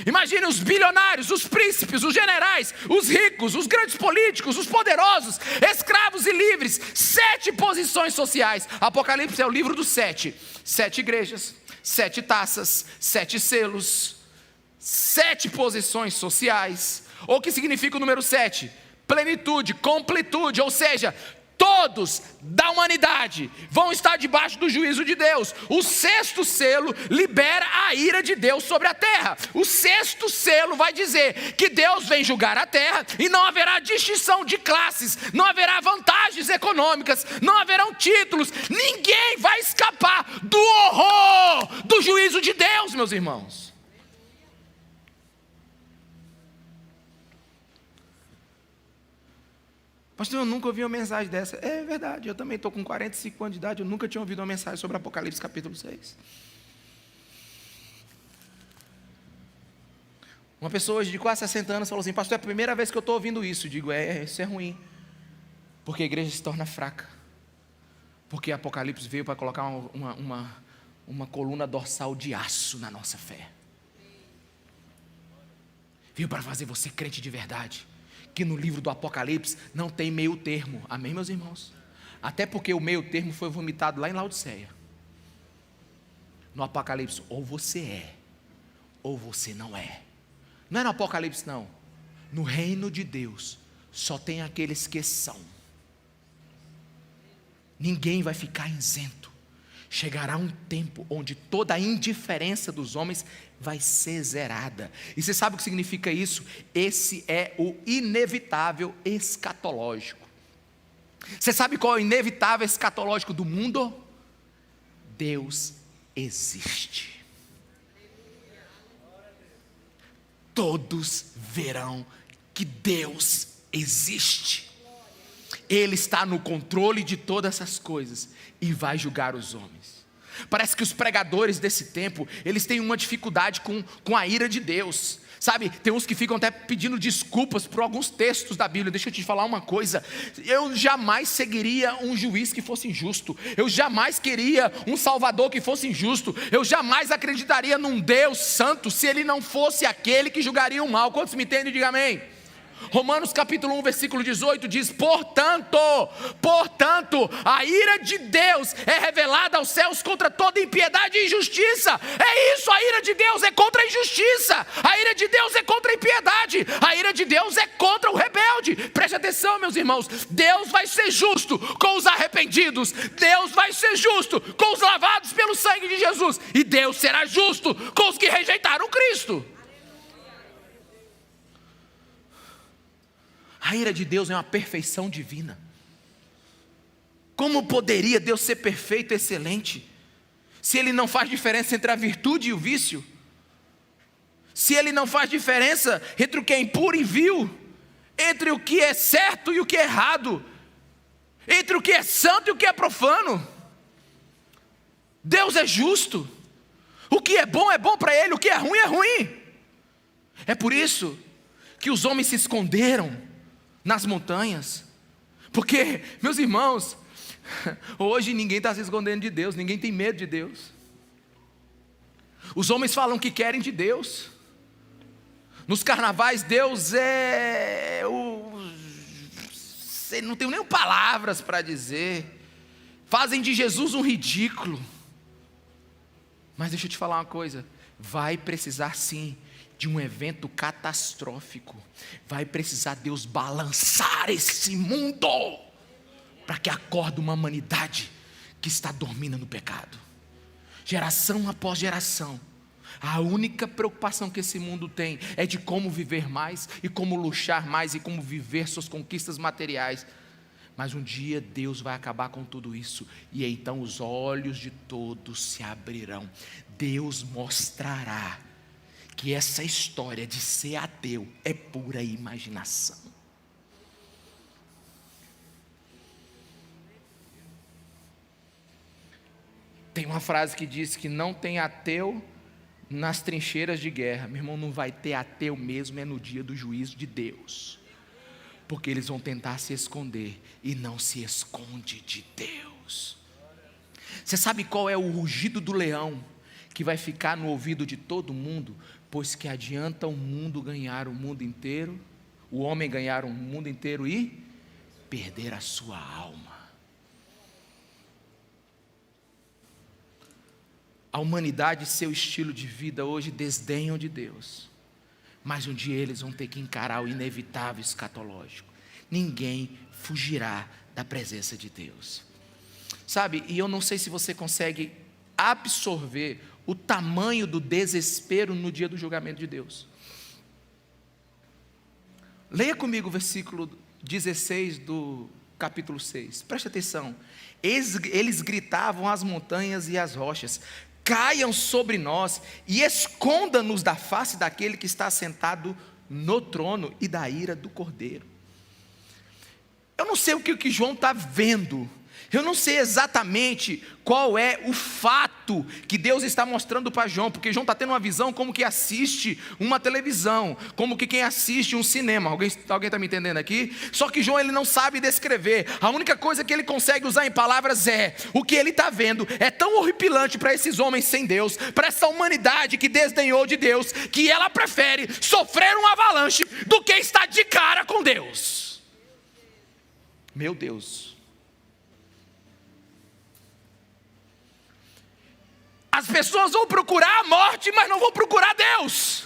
imagine os bilionários, os príncipes, os generais, os ricos, os grandes políticos, os poderosos, escravos e livres, 7 posições sociais. Apocalipse é o livro dos 7 igrejas, 7 taças, 7 selos, 7 posições sociais. Ou o que significa o número 7? Plenitude, completude, ou seja, todos da humanidade vão estar debaixo do juízo de Deus. O 6º selo libera a ira de Deus sobre a terra. O 6º selo vai dizer que Deus vem julgar a terra e não haverá distinção de classes, não haverá vantagens econômicas, não haverão títulos. Ninguém vai escapar do horror do juízo de Deus, meus irmãos. Pastor, eu nunca ouvi uma mensagem dessa. É verdade, eu também estou com 45 anos de idade, eu nunca tinha ouvido uma mensagem sobre Apocalipse capítulo 6. Uma pessoa hoje de quase 60 anos falou assim: pastor, é a primeira vez que eu estou ouvindo isso. Eu digo, isso é ruim, porque a igreja se torna fraca, porque Apocalipse veio para colocar uma coluna dorsal de aço na nossa fé, veio para fazer você crente de verdade, que no livro do Apocalipse não tem meio termo. Amém, meus irmãos? Até porque o meio termo foi vomitado lá em Laodiceia. No Apocalipse, ou você é, ou você não é. Não é no Apocalipse não. No reino de Deus, só tem aqueles que são. Ninguém vai ficar isento. Chegará um tempo onde toda a indiferença dos homens vai ser zerada. E você sabe o que significa isso? Esse é o inevitável escatológico. Você sabe qual é o inevitável escatológico do mundo? Deus existe. Todos verão que Deus existe. Ele está no controle de todas essas coisas e vai julgar os homens. Parece que os pregadores desse tempo, eles têm uma dificuldade com a ira de Deus. Sabe, tem uns que ficam até pedindo desculpas por alguns textos da Bíblia. Deixa eu te falar uma coisa: eu jamais seguiria um juiz que fosse injusto, eu jamais queria um salvador que fosse injusto, eu jamais acreditaria num Deus santo se ele não fosse aquele que julgaria o mal. Quantos me entendem? Diga amém. Romanos capítulo 1, versículo 18 diz: portanto, a ira de Deus é revelada aos céus contra toda impiedade e injustiça. É isso, a ira de Deus é contra a injustiça, a ira de Deus é contra a impiedade, a ira de Deus é contra o rebelde. Preste atenção, meus irmãos, Deus vai ser justo com os arrependidos, Deus vai ser justo com os lavados pelo sangue de Jesus, e Deus será justo com os que rejeitaram Cristo. A ira de Deus é uma perfeição divina. Como poderia Deus ser perfeito e excelente, se Ele não faz diferença entre a virtude e o vício? Se Ele não faz diferença entre o que é impuro e vil, entre o que é certo e o que é errado, entre o que é santo e o que é profano? Deus é justo. O que é bom para Ele, o que é ruim. É por isso que os homens se esconderam nas montanhas, porque, meus irmãos, hoje ninguém está se escondendo de Deus, ninguém tem medo de Deus. Os homens falam que querem de Deus. Nos carnavais, Deus não tenho nem palavras para dizer. Fazem de Jesus um ridículo. Mas deixa eu te falar uma coisa: vai precisar sim de um evento catastrófico. Vai precisar Deus balançar esse mundo para que acorde uma humanidade que está dormindo no pecado. Geração após geração, a única preocupação que esse mundo tem é de como viver mais, e como luxar mais, e como viver suas conquistas materiais. Mas um dia Deus vai acabar com tudo isso, e então os olhos de todos se abrirão. Deus mostrará que essa história de ser ateu é pura imaginação. Tem uma frase que diz que não tem ateu nas trincheiras de guerra. Meu irmão, não vai ter ateu mesmo, é no dia do juízo de Deus. Porque eles vão tentar se esconder, e não se esconde de Deus. Você sabe qual é o rugido do leão que vai ficar no ouvido de todo mundo? Pois que adianta o mundo ganhar o mundo inteiro, o homem ganhar o mundo inteiro e perder a sua alma. A humanidade e seu estilo de vida hoje desdenham de Deus, mas um dia eles vão ter que encarar o inevitável escatológico. Ninguém fugirá da presença de Deus. Sabe, e eu não sei se você consegue absorver o tamanho do desespero no dia do julgamento de Deus. Leia comigo o versículo 16 do capítulo 6, preste atenção. Eles gritavam às montanhas e às rochas: caiam sobre nós e esconda-nos da face daquele que está sentado no trono e da ira do Cordeiro. Eu não sei o que João está vendo, eu não sei exatamente qual é o fato que Deus está mostrando para João, porque João está tendo uma visão como que assiste uma televisão, como que quem assiste um cinema. Alguém está me entendendo aqui? Só que João ele não sabe descrever, a única coisa que ele consegue usar em palavras é, o que ele está vendo é tão horripilante para esses homens sem Deus, para essa humanidade que desdenhou de Deus, que ela prefere sofrer um avalanche do que estar de cara com Deus. Meu Deus. As pessoas vão procurar a morte, mas não vão procurar Deus.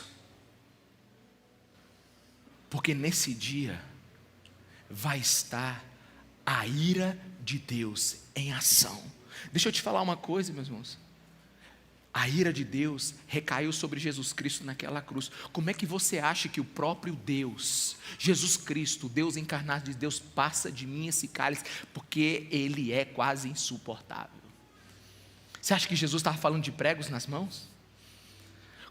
Porque nesse dia vai estar a ira de Deus em ação. Deixa eu te falar uma coisa, meus irmãos. A ira de Deus recaiu sobre Jesus Cristo naquela cruz. Como é que você acha que o próprio Deus, Jesus Cristo, Deus encarnado de Deus, passa de mim esse cálice? Porque Ele é quase insuportável. Você acha que Jesus estava falando de pregos nas mãos?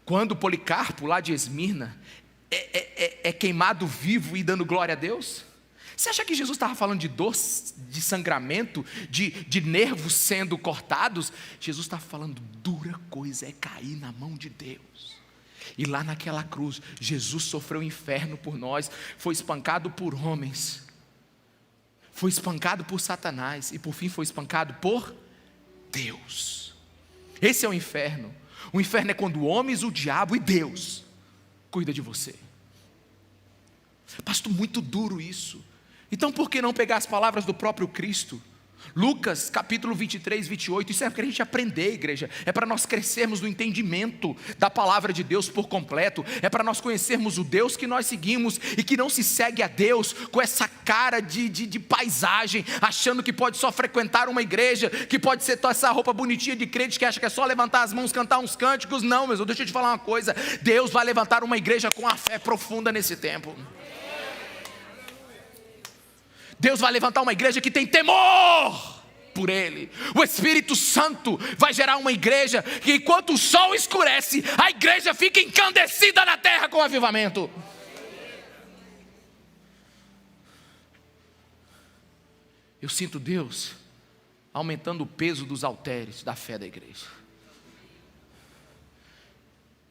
Quando Policarpo, lá de Esmirna, é queimado vivo e dando glória a Deus? Você acha que Jesus estava falando de dor, de sangramento, de nervos sendo cortados? Jesus estava falando, dura coisa é cair na mão de Deus. E lá naquela cruz, Jesus sofreu o inferno por nós, foi espancado por homens, foi espancado por Satanás, e por fim foi espancado por Deus. Esse é o inferno. O inferno é quando homens, o diabo e Deus cuida de você. Pastor, muito duro isso. Então por que não pegar as palavras do próprio Cristo? Lucas capítulo 23, 28, isso é para a gente aprender, igreja, é para nós crescermos no entendimento da palavra de Deus por completo, é para nós conhecermos o Deus que nós seguimos, e que não se segue a Deus com essa cara de paisagem, achando que pode só frequentar uma igreja, que pode ser essa roupa bonitinha de crente, que acha que é só levantar as mãos, cantar uns cânticos. Não, meu Deus, deixa eu te falar uma coisa, Deus vai levantar uma igreja com a fé profunda nesse tempo. Deus vai levantar uma igreja que tem temor por Ele. O Espírito Santo vai gerar uma igreja que, enquanto o sol escurece, a igreja fica encandecida na terra com avivamento. Eu sinto Deus aumentando o peso dos halteres da fé da igreja.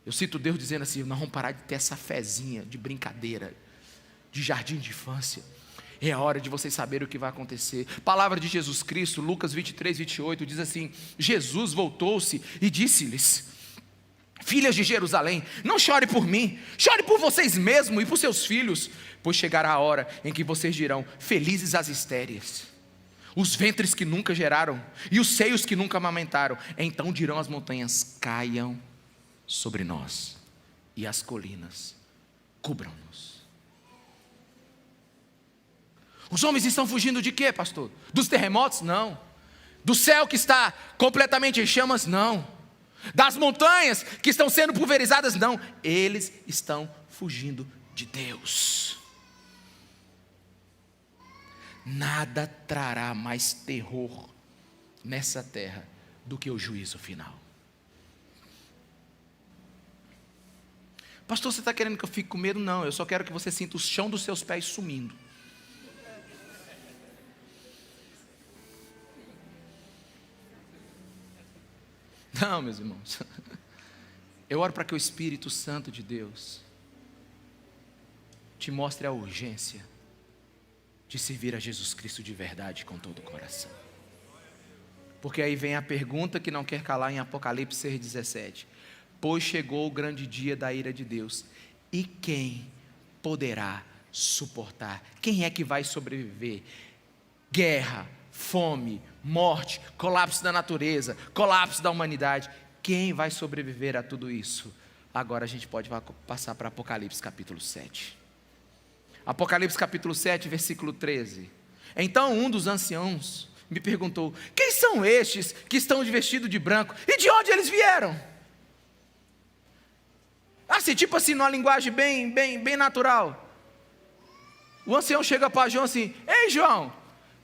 Eu sinto Deus dizendo assim, nós vamos parar de ter essa fezinha de brincadeira, de jardim de infância. É a hora de vocês saberem o que vai acontecer. Palavra de Jesus Cristo, Lucas 23, 28, diz assim, Jesus voltou-se e disse-lhes, filhas de Jerusalém, não chore por mim, chore por vocês mesmos e por seus filhos, pois chegará a hora em que vocês dirão, felizes as estéreis, os ventres que nunca geraram e os seios que nunca amamentaram. Então dirão as montanhas, caiam sobre nós, e as colinas cubram-nos. Os homens estão fugindo de quê, pastor? Dos terremotos? Não. Do céu que está completamente em chamas? Não. Das montanhas que estão sendo pulverizadas? Não. Eles estão fugindo de Deus. nada trará mais terror nessa terra do que o juízo final. Pastor, você está querendo que eu fique com medo? Não, eu só quero que você sinta o chão dos seus pés sumindo. Não, meus irmãos. Eu oro para que o Espírito Santo de Deus te mostre a urgência de servir a Jesus Cristo de verdade com todo o coração. Porque aí vem a pergunta que não quer calar em Apocalipse 6,17. Pois chegou o grande dia da ira de Deus, e quem poderá suportar? Quem é que vai sobreviver? Guerra, fome, morte, colapso da natureza, colapso da humanidade. Quem vai sobreviver a tudo isso? Agora a gente pode passar para Apocalipse capítulo 7. Apocalipse capítulo 7, versículo 13. Então um dos anciãos me perguntou: quem são estes que estão vestidos de branco? E de onde eles vieram? Assim, tipo assim, numa linguagem bem natural. O ancião chega para João assim: ei João,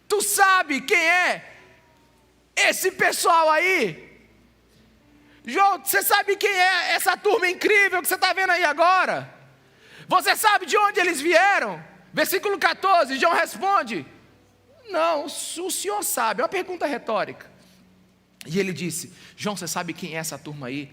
tu sabe quem é esse pessoal aí? João, você sabe quem é essa turma incrível que você está vendo aí agora? Você sabe de onde eles vieram? Versículo 14, João responde: não, o senhor sabe. É uma pergunta retórica. E ele disse: João, você sabe quem é essa turma aí?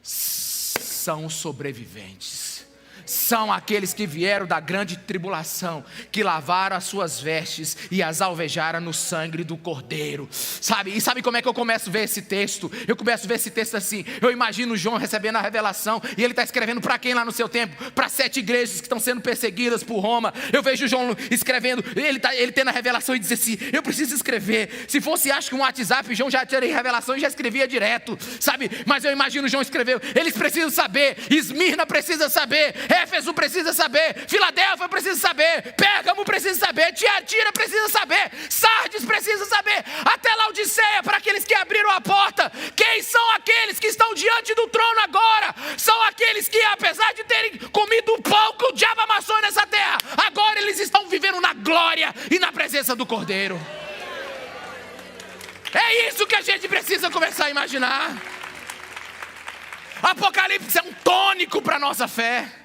São os sobreviventes. São aqueles que vieram da grande tribulação, que lavaram as suas vestes e as alvejaram no sangue do Cordeiro. Sabe? E sabe como é que eu começo a ver esse texto? Eu começo a ver esse texto assim. Eu imagino João recebendo a revelação, e ele está escrevendo para quem lá no seu tempo? Para 7 igrejas que estão sendo perseguidas por Roma. Eu vejo João escrevendo, ele tendo a revelação e diz assim: eu preciso escrever. Se fosse, acho que um WhatsApp, João já tirei revelação e já escrevia direto, sabe? Mas eu imagino João escreveu. Eles precisam saber, Esmirna precisa saber, Éfeso precisa saber, Filadélfia precisa saber, Pérgamo precisa saber, Tiatira precisa saber, Sardes precisa saber, até Laodiceia, para aqueles que abriram a porta. Quem são aqueles que estão diante do trono agora? São aqueles que, apesar de terem comido o pão que o diabo amassou nessa terra, agora eles estão vivendo na glória e na presença do Cordeiro. É isso que a gente precisa começar a imaginar. Apocalipse é um tônico para a nossa fé.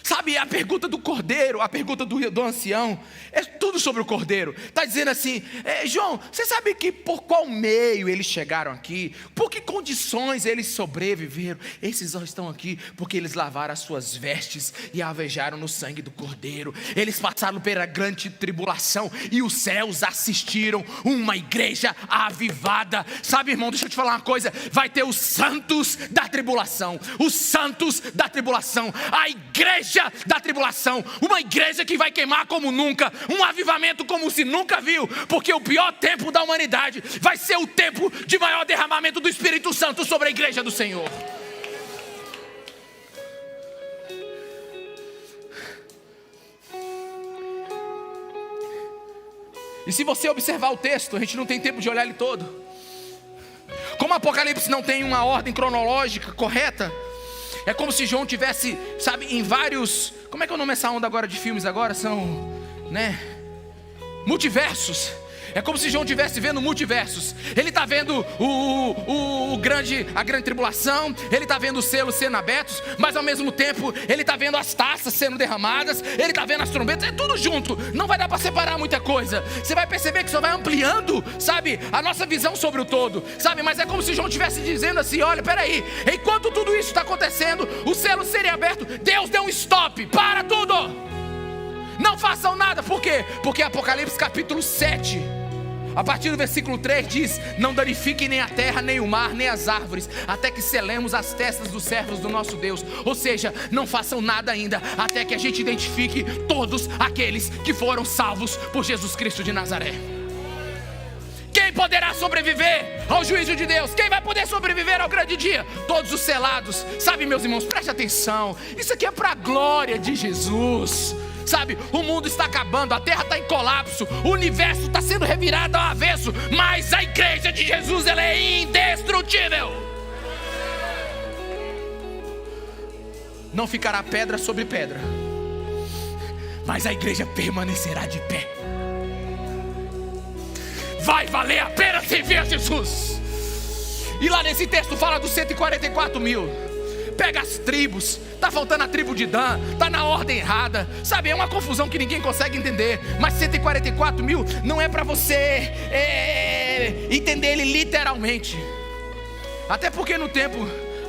Sabe, a pergunta do Cordeiro, a pergunta do ancião, é tudo sobre o Cordeiro. Está dizendo assim: João, você sabe que por qual meio eles chegaram aqui? Por que condições eles sobreviveram? Esses só estão aqui porque eles lavaram as suas vestes e alvejaram no sangue do Cordeiro. Eles passaram pela grande tribulação e os céus assistiram uma igreja avivada. Sabe, irmão, deixa eu te falar uma coisa: vai ter os santos da tribulação, os santos da tribulação, a igreja da tribulação, uma igreja que vai queimar como nunca, um avivamento como se nunca viu, porque o pior tempo da humanidade vai ser o tempo de maior derramamento do Espírito Santo sobre a igreja do Senhor. E se você observar o texto, a gente não tem tempo de olhar ele todo. Como Apocalipse não tem uma ordem cronológica correta, é como se João tivesse, sabe, em vários... Como é que é o nome dessa onda agora de filmes agora? São, multiversos. É como se João estivesse vendo multiversos. Ele está vendo a grande tribulação. Ele está vendo os selos sendo abertos. Mas ao mesmo tempo, ele está vendo as taças sendo derramadas. Ele está vendo as trombetas. É tudo junto. Não vai dar para separar muita coisa. Você vai perceber que só vai ampliando, sabe, a nossa visão sobre o todo, sabe? Mas é como se João estivesse dizendo assim: olha, peraí, enquanto tudo isso está acontecendo, os selos serem abertos, Deus deu um stop. Para tudo. Não façam nada. Por quê? Porque Apocalipse capítulo 7, a partir do versículo 3 diz: não danifiquem nem a terra, nem o mar, nem as árvores, até que selemos as testas dos servos do nosso Deus. Ou seja, não façam nada ainda, até que a gente identifique todos aqueles que foram salvos por Jesus Cristo de Nazaré. Quem poderá sobreviver ao juízo de Deus? Quem vai poder sobreviver ao grande dia? Todos os selados. Sabe, meus irmãos, preste atenção, isso aqui é para a glória de Jesus. Sabe, o mundo está acabando, a terra está em colapso, o universo está sendo revirado ao avesso, mas a igreja de Jesus, ela é indestrutível. Não ficará pedra sobre pedra, mas a igreja permanecerá de pé. Vai valer a pena servir a Jesus. E lá nesse texto fala dos 144 mil. Pega as tribos, está faltando a tribo de Dan, está na ordem errada, sabe, é uma confusão que ninguém consegue entender. Mas 144 mil não é para você entender ele literalmente. Até porque há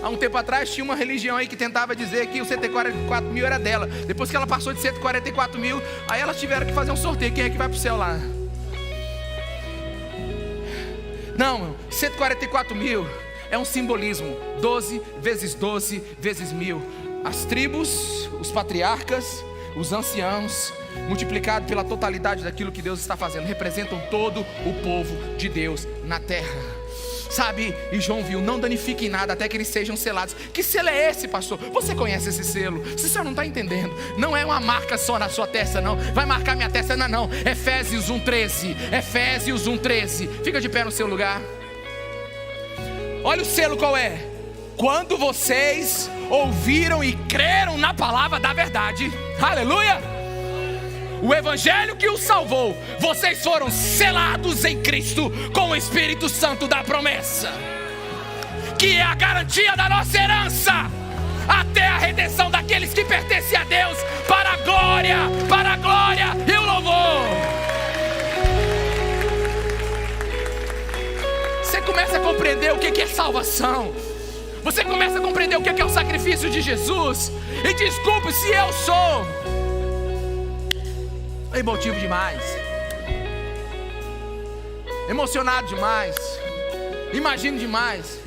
um tempo atrás tinha uma religião aí que tentava dizer que os 144 mil era dela. Depois que ela passou de 144 mil, aí elas tiveram que fazer um sorteio, quem é que vai para o céu lá? Não, 144 mil é um simbolismo. 12 vezes 12 vezes 1000. As tribos, os patriarcas, os anciãos, multiplicado pela totalidade daquilo que Deus está fazendo, representam todo o povo de Deus na terra. Sabe, e João viu, não danifiquem nada até que eles sejam selados. Que selo é esse, pastor? Você conhece esse selo? Se você não está entendendo, não é uma marca só na sua testa, não. Vai marcar minha testa, não. Efésios 1:13. Efésios 1:13. Fica de pé no seu lugar. Olha o selo qual é. Quando vocês ouviram e creram na palavra da verdade, aleluia, o evangelho que os salvou, vocês foram selados em Cristo com o Espírito Santo da promessa, que é a garantia da nossa herança, até a redenção daqueles que pertencem a Deus, para a glória e o louvor. Você começa a compreender o que é salvação. Você começa a compreender o que é o sacrifício de Jesus. E desculpe se eu sou emotivo demais, emocionado demais, imagino demais.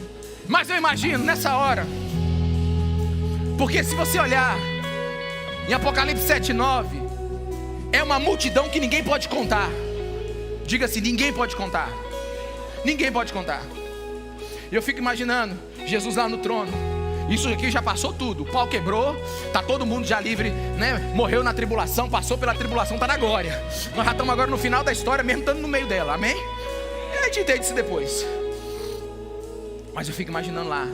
Mas eu imagino nessa hora, porque se você olhar em Apocalipse 7:9, é uma multidão que ninguém pode contar. Diga assim, ninguém pode contar. Ninguém pode contar. E eu fico imaginando Jesus lá no trono. Isso aqui já passou tudo, o pau quebrou, tá todo mundo já livre, né? Morreu na tribulação, passou pela tribulação, tá na glória. Nós já estamos agora no final da história, mesmo estando no meio dela, amém? A gente entende isso depois. Mas eu fico imaginando lá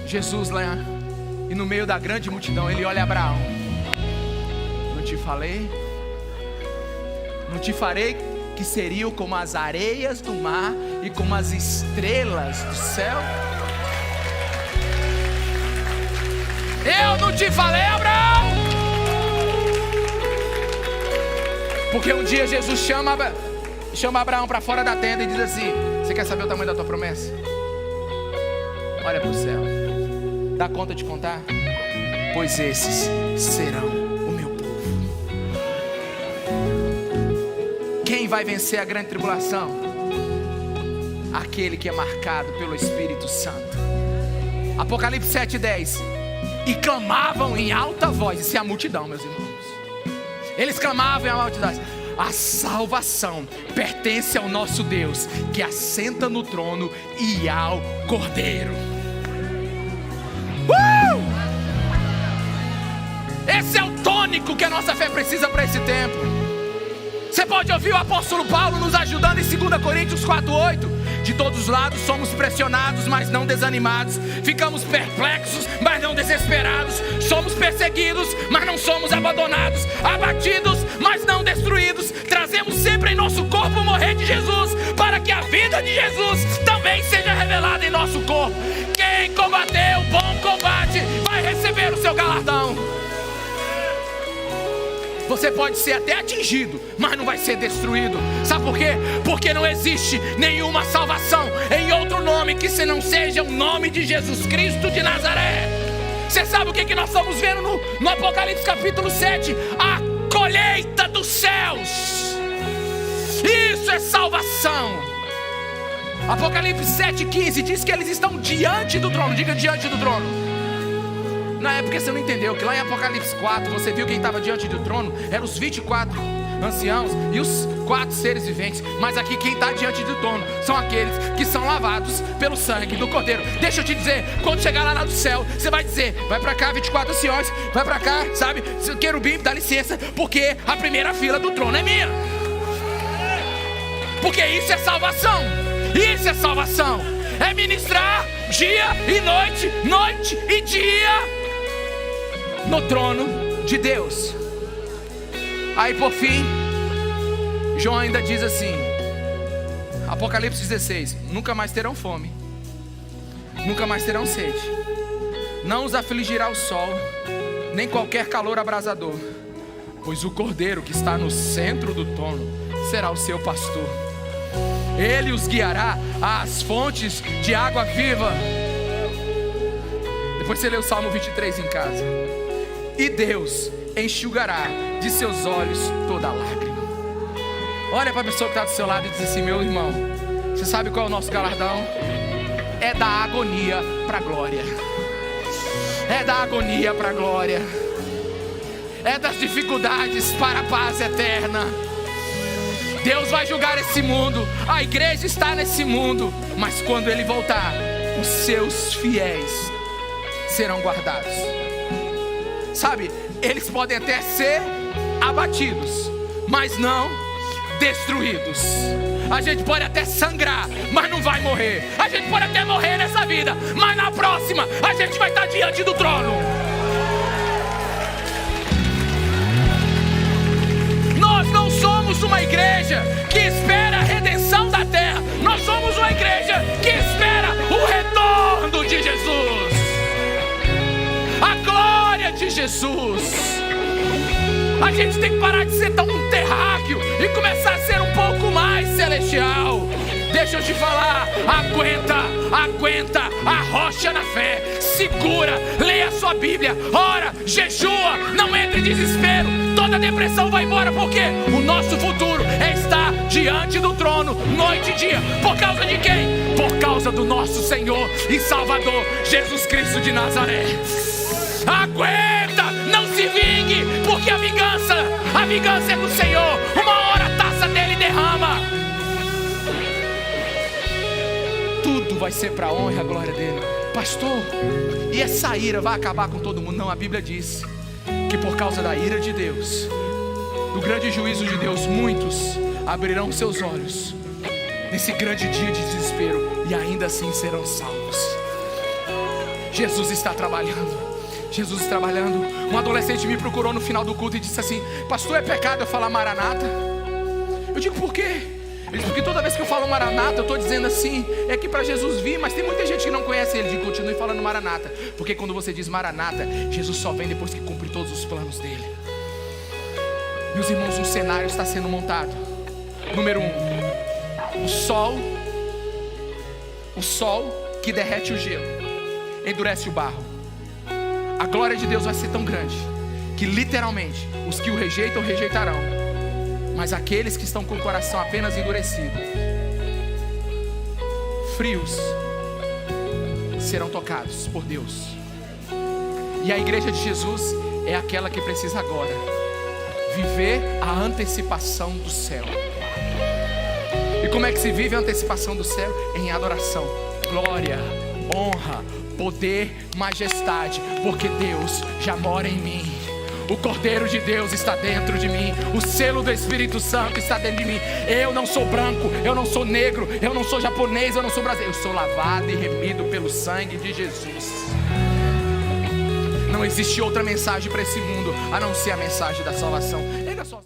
Jesus lá, e no meio da grande multidão ele olha Abraão. Não te falei? Não te farei que seriam como as areias do mar e como as estrelas do céu? Eu não te falei, Abraão? Porque um dia Jesus chama Abraão para fora da tenda e diz assim: você quer saber o tamanho da tua promessa? Olha para o céu. Dá conta de contar? Pois esses serão o meu povo. Quem vai vencer a grande tribulação? Aquele que é marcado pelo Espírito Santo. Apocalipse 7:10. E clamavam em alta voz. Isso é a multidão, meus irmãos. Eles clamavam em alta voz: a salvação pertence ao nosso Deus, que assenta no trono, e ao Cordeiro. Esse é o tônico que a nossa fé precisa para esse tempo. Você pode ouvir o apóstolo Paulo nos ajudando em 2 Coríntios 4:8. De todos os lados somos pressionados, mas não desanimados. Ficamos perplexos, mas não desesperados. Somos perseguidos, mas não somos abandonados. Abatidos, mas não destruídos. Trazemos sempre em nosso corpo o morrer de Jesus, para que a vida de Jesus também seja revelada em nosso corpo. Quem combateu o bom combate vai receber o seu galardão. Você pode ser até atingido, mas não vai ser destruído. Sabe por quê? Porque não existe nenhuma salvação em outro nome que se não seja o nome de Jesus Cristo de Nazaré. Você sabe o que nós estamos vendo no Apocalipse capítulo 7? A colheita dos céus. Isso é salvação. Apocalipse 7:15 diz que eles estão diante do trono. Diga, diante do trono. Não é porque você não entendeu que lá em Apocalipse 4 você viu quem estava diante do trono? Eram os 24 anciãos e os 4 seres viventes. Mas aqui quem está diante do trono são aqueles que são lavados pelo sangue do Cordeiro. Deixa eu te dizer, quando chegar lá no céu, você vai dizer: vai para cá 24 anciões, vai para cá, sabe, querubim, dá licença, porque a primeira fila do trono é minha. Porque isso é salvação. Isso é salvação. É ministrar dia e noite, noite e dia. no trono de Deus. Aí por fim, João ainda diz assim, Apocalipse 16: nunca mais terão fome, nunca mais terão sede, não os afligirá o sol, nem qualquer calor abrasador, pois o Cordeiro que está no centro do trono será o seu pastor. Ele os guiará às fontes de água viva. Depois você lê o Salmo 23 em casa. E Deus enxugará de seus olhos toda lágrima. Olha para a pessoa que está do seu lado e diz assim: meu irmão, você sabe qual é o nosso galardão? É da agonia para a glória. É da agonia para a glória. É das dificuldades para a paz eterna. Deus vai julgar esse mundo. A igreja está nesse mundo, mas quando Ele voltar, os seus fiéis serão guardados. Sabe, eles podem até ser abatidos, mas não destruídos. A gente pode até sangrar, mas não vai morrer. A gente pode até morrer nessa vida, mas na próxima a gente vai estar diante do trono. Nós não somos uma igreja que espera a redenção da terra. Nós somos uma igreja que espera o retorno de Jesus, a glória de Jesus. A gente tem que parar de ser tão terráqueo e começar a ser um pouco mais celestial. Deixa eu te falar, aguenta a rocha na fé, segura, leia a sua Bíblia, ora, jejua, não entre em desespero, toda depressão vai embora, porque o nosso futuro é estar diante do trono, noite e dia. Por causa de quem? Por causa do nosso Senhor e Salvador, Jesus Cristo de Nazaré. Aguenta, não se vingue, porque a vingança é do Senhor. Uma hora a taça dele derrama. Tudo vai ser para a honra e a glória dele. Pastor, e essa ira vai acabar com todo mundo? Não, a Bíblia diz que por causa da ira de Deus, do grande juízo de Deus, muitos abrirão seus olhos nesse grande dia de desespero e ainda assim serão salvos. Jesus está trabalhando. Jesus trabalhando. Um adolescente me procurou no final do culto e disse assim: pastor, é pecado eu falar Maranata? Eu digo, por quê? Ele disse, porque toda vez que eu falo Maranata, eu estou dizendo assim, é que para Jesus vir, mas tem muita gente que não conhece ele. Digo, continue falando Maranata, porque quando você diz Maranata, Jesus só vem depois que cumpre todos os planos dele. Meus irmãos, um cenário está sendo montado. Número 1, o sol que derrete o gelo, endurece o barro. A glória de Deus vai ser tão grande que literalmente os que o rejeitam, rejeitarão, mas aqueles que estão com o coração apenas endurecido, frios, serão tocados por Deus. E a igreja de Jesus é aquela que precisa agora viver a antecipação do céu. E como é que se vive a antecipação do céu? Em adoração, glória, honra, poder, majestade, porque Deus já mora em mim. O Cordeiro de Deus está dentro de mim. O selo do Espírito Santo está dentro de mim. Eu não sou branco, eu não sou negro, eu não sou japonês, eu não sou brasileiro. Eu sou lavado e remido pelo sangue de Jesus. Não existe outra mensagem para esse mundo a não ser a mensagem da salvação.